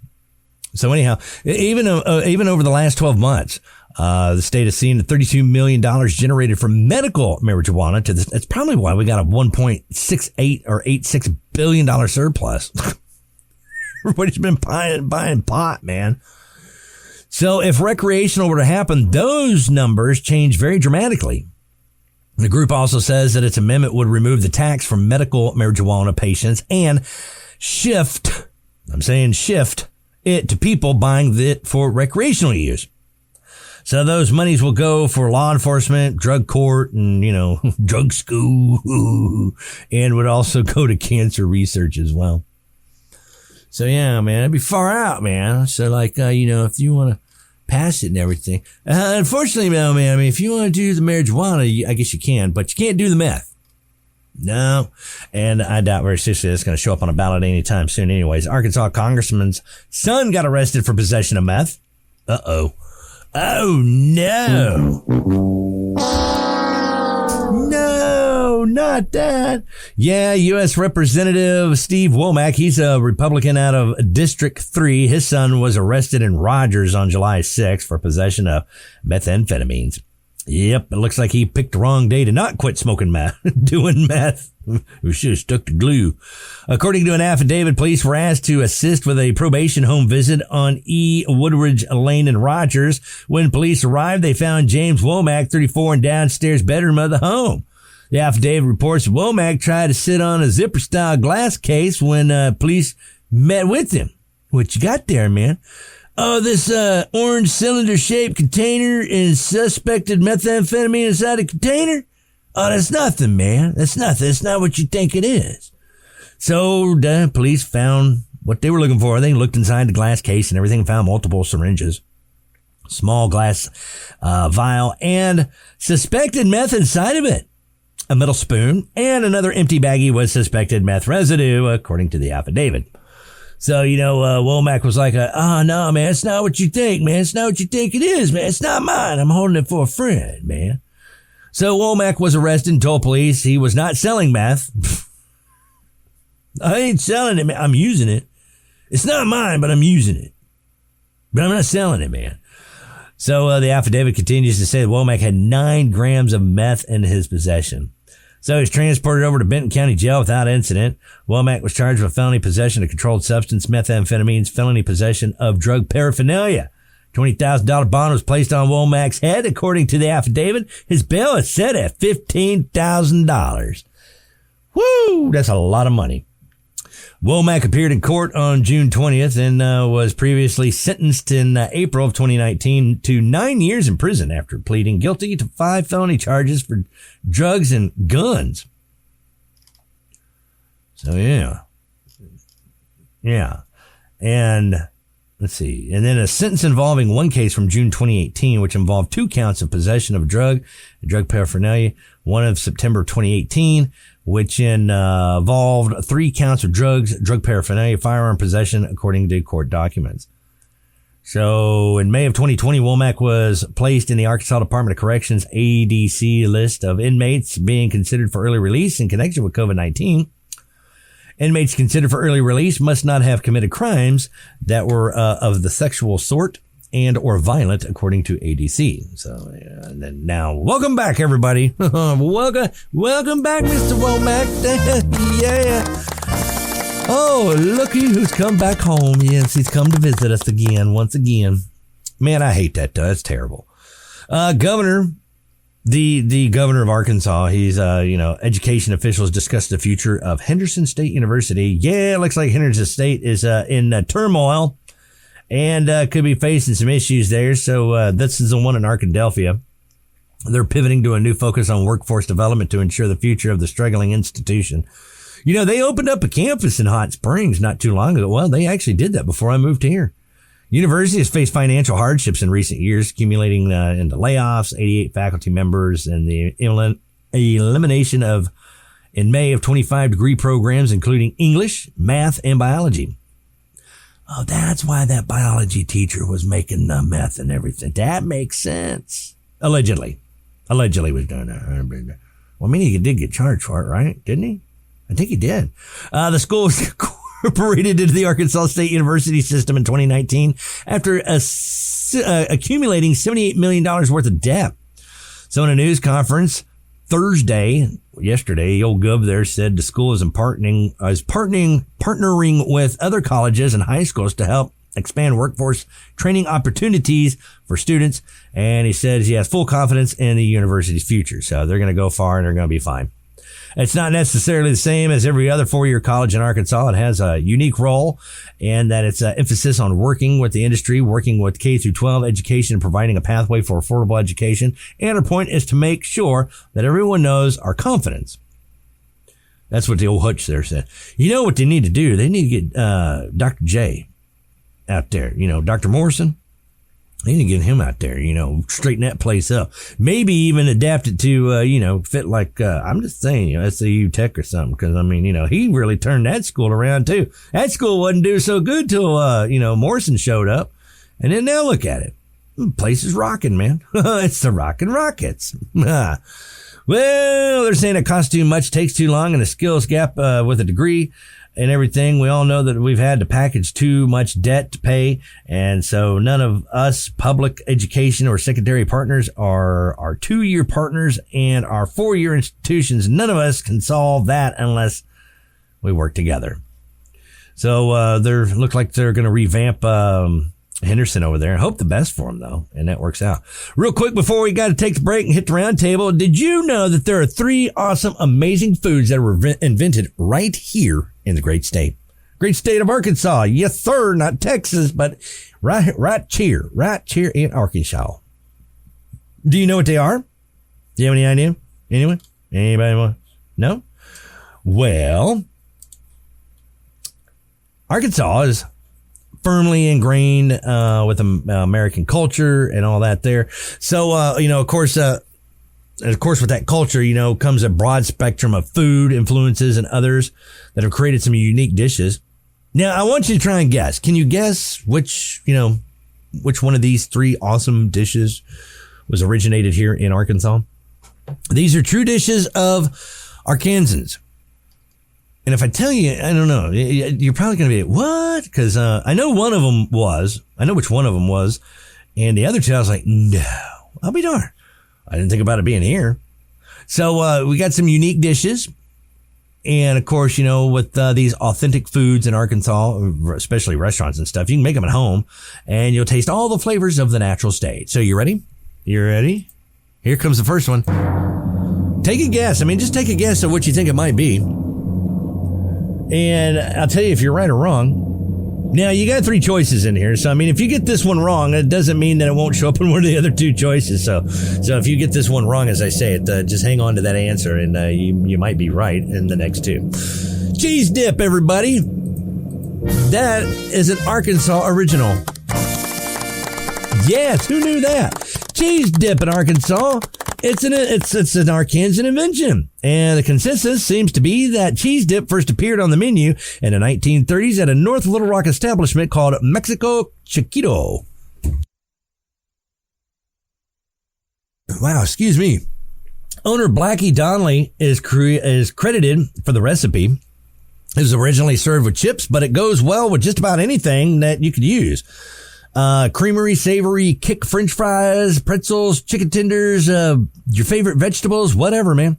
So anyhow, even over the last 12 months, the state has seen $32 million generated from medical marijuana to this. That's probably why we got a $1.68 or $86 billion surplus. Everybody's been buying pot, man. So if recreational were to happen, those numbers change very dramatically. The group also says that its amendment would remove the tax from medical marijuana patients and shift it to people buying it for recreational use. So those monies will go for law enforcement, drug court, and, drug school, and would also go to cancer research as well. So yeah, man, it'd be far out, man. So if you want to pass it and everything. Unfortunately, man, I mean, if you want to do the marijuana, I guess you can, but you can't do the meth. No. And I doubt very seriously it's going to show up on a ballot anytime soon anyways. Arkansas congressman's son got arrested for possession of meth. Uh-oh. Oh, no. No, not that. Yeah, U.S. Representative Steve Womack, he's a Republican out of District 3. His son was arrested in Rogers on July 6th for possession of methamphetamines. Yep, it looks like he picked the wrong day to not quit smoking meth, doing meth. We should have stuck to glue. According to an affidavit, police were asked to assist with a probation home visit on E. Woodridge Lane in Rogers. When police arrived, they found James Womack, 34, in downstairs bedroom of the home. The affidavit reports Womack tried to sit on a zipper-style glass case when police met with him. What you got there, man? Oh, this orange cylinder-shaped container is suspected methamphetamine inside a container? Oh, that's nothing, man. That's nothing. It's not what you think it is. So the police found what they were looking for. They looked inside the glass case and everything, found multiple syringes, small glass vial, and suspected meth inside of it. A metal spoon and another empty baggie with suspected meth residue, according to the affidavit. So, Womack was like, no, man, it's not what you think, man. It's not what you think it is, man. It's not mine. I'm holding it for a friend, man. So Womack was arrested and told police he was not selling meth. I ain't selling it, man. I'm using it. It's not mine, but I'm using it. But I'm not selling it, man. So the affidavit continues to say that Womack had 9 grams of meth in his possession. So he was transported over to Benton County Jail without incident. Womack was charged with felony possession of controlled substance, methamphetamines, felony possession of drug paraphernalia. $20,000 bond was placed on Womack's head. According to the affidavit, his bail is set at $15,000. Woo! That's a lot of money. Womack appeared in court on June 20th and was previously sentenced in April of 2019 to 9 years in prison after pleading guilty to 5 felony charges for drugs and guns. So, yeah. And let's see. And then a sentence involving one case from June 2018, which involved 2 counts of possession of drug paraphernalia, one of September 2018, which involved 3 counts of drugs, drug paraphernalia, firearm possession, according to court documents. So in May of 2020, Womack was placed in the Arkansas Department of Corrections ADC list of inmates being considered for early release in connection with COVID-19. Inmates considered for early release must not have committed crimes that were of the sexual sort and or violent, according to ADC. So, and then now, welcome back, everybody. welcome back, Mr. Womack. Yeah. Oh, looky who's come back home. Yes, he's come to visit us once again. Man, I hate that. That's terrible. Governor, the governor of Arkansas, he's, education officials discussed the future of Henderson State University. Yeah, it looks like Henderson State is in turmoil. And could be facing some issues there. So this is the one in Arkadelphia. They're pivoting to a new focus on workforce development to ensure the future of the struggling institution. They opened up a campus in Hot Springs not too long ago. Well, they actually did that before I moved here. University has faced financial hardships in recent years, accumulating into layoffs, 88 faculty members, and the elimination of, in May, of 25 degree programs, including English, math, and biology. Oh, that's why that biology teacher was making the meth and everything. That makes sense. Allegedly was doing that. Well, I mean, he did get charged for it, right? Didn't he? I think he did. The school was incorporated into the Arkansas State University system in 2019 after accumulating $78 million worth of debt. So in a news conference yesterday, old Gov there said the school is partnering with other colleges and high schools to help expand workforce training opportunities for students. And he says he has full confidence in the university's future. So they're going to go far and they're going to be fine. It's not necessarily the same as every other 4-year college in Arkansas. It has a unique role and that it's an emphasis on working with the industry, working with K through 12 education, and providing a pathway for affordable education. And our point is to make sure that everyone knows our confidence. That's what the old hutch there said. You know what they need to do? They need to get Dr. J out there. Dr. Morrison. I need to get him out there, straighten that place up. Maybe even adapt it to, fit like, I'm just saying, SAU Tech or something. Because, he really turned that school around, too. That school wasn't doing so good till, Morrison showed up. And then now look at it. The place is rocking, man. It's the Rockin' Rockets. Well, they're saying it costs too much, takes too long, and a skills gap with a degree and everything. We all know that we've had to package too much debt to pay. And so none of us public education or secondary partners are our 2-year partners and our 4-year institutions. None of us can solve that unless we work together. So they look like they're going to revamp Henderson over there. I hope the best for him, though, and that works out. Real quick, before we got to take the break and hit the round table, did you know that there are 3 awesome, amazing foods that were invented right here in the great state of Arkansas? Yes, sir. Not Texas, but right here in Arkansas. Do you know what they are? Do you have any idea? Anyone? Anybody want? No? Well, Arkansas is firmly ingrained with American culture and all that there. So, of course, with that culture, comes a broad spectrum of food influences and others that have created some unique dishes. Now, I want you to try and guess. Can you guess which one of these 3 awesome dishes was originated here in Arkansas? These are true dishes of Arkansans. And if I tell you, I don't know, you're probably going to be, what? Because I know one of them was. I know which one of them was. And the other 2, I was like, no, I'll be darned. I didn't think about it being here. So we got some unique dishes. And, of course, with these authentic foods in Arkansas, especially restaurants and stuff, you can make them at home. And you'll taste all the flavors of the natural state. So you ready? You ready? Here comes the first one. Take a guess. Just take a guess of what you think it might be. And I'll tell you if you're right or wrong. Now, you got 3 choices in here. So, if you get this one wrong, it doesn't mean that it won't show up in one of the other 2 choices. So if you get this one wrong, as I say it, just hang on to that answer and you might be right in the next 2. Cheese dip, everybody. That is an Arkansas original. Yes, who knew that? Cheese dip in Arkansas. It's an Arkansan invention, and the consensus seems to be that cheese dip first appeared on the menu in the 1930s at a North Little Rock establishment called Mexico Chiquito. Wow, excuse me. Owner Blackie Donnelly is credited for the recipe. It was originally served with chips, but it goes well with just about anything that you could use. Creamery, savory, kick French fries, pretzels, chicken tenders, your favorite vegetables, whatever, man.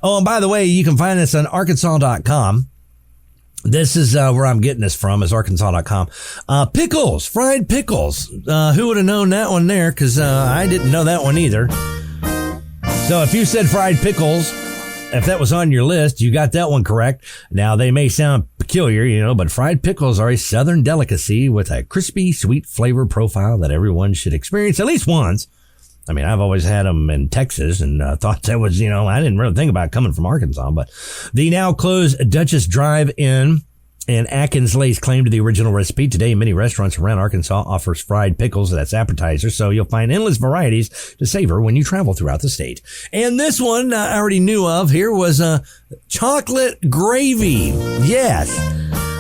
Oh, and by the way, you can find this on Arkansas.com. This is where I'm getting this from, is Arkansas.com. Pickles, fried pickles. Who would have known that one there? Because I didn't know that one either. So if you said fried pickles, if that was on your list, you got that one correct. Now, they may sound peculiar, but fried pickles are a southern delicacy with a crispy, sweet flavor profile that everyone should experience at least once. I've always had them in Texas and thought that was, I didn't really think about coming from Arkansas. But the now closed Duchess Drive-In and Atkins lays claim to the original recipe. Today, many restaurants around Arkansas offers fried pickles. That's appetizers. So you'll find endless varieties to savor when you travel throughout the state. And this one I already knew of here was chocolate gravy. Yes.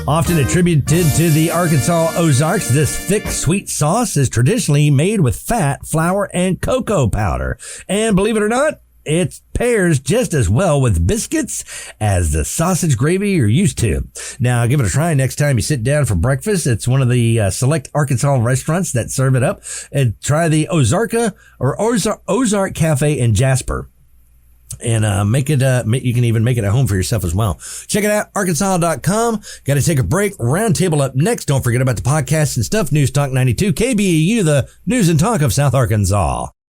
Often attributed to the Arkansas Ozarks, this thick, sweet sauce is traditionally made with fat, flour, and cocoa powder. And believe it or not, it pairs just as well with biscuits as the sausage gravy you're used to. Now, give it a try next time you sit down for breakfast. It's one of the select Arkansas restaurants that serve it up. And try the Ozark Cafe in Jasper. And you can even make it at home for yourself as well. Check it out, Arkansas.com. Got to take a break. Roundtable up next. Don't forget about the podcast and stuff. News Talk 92 KBEU, the news and talk of South Arkansas.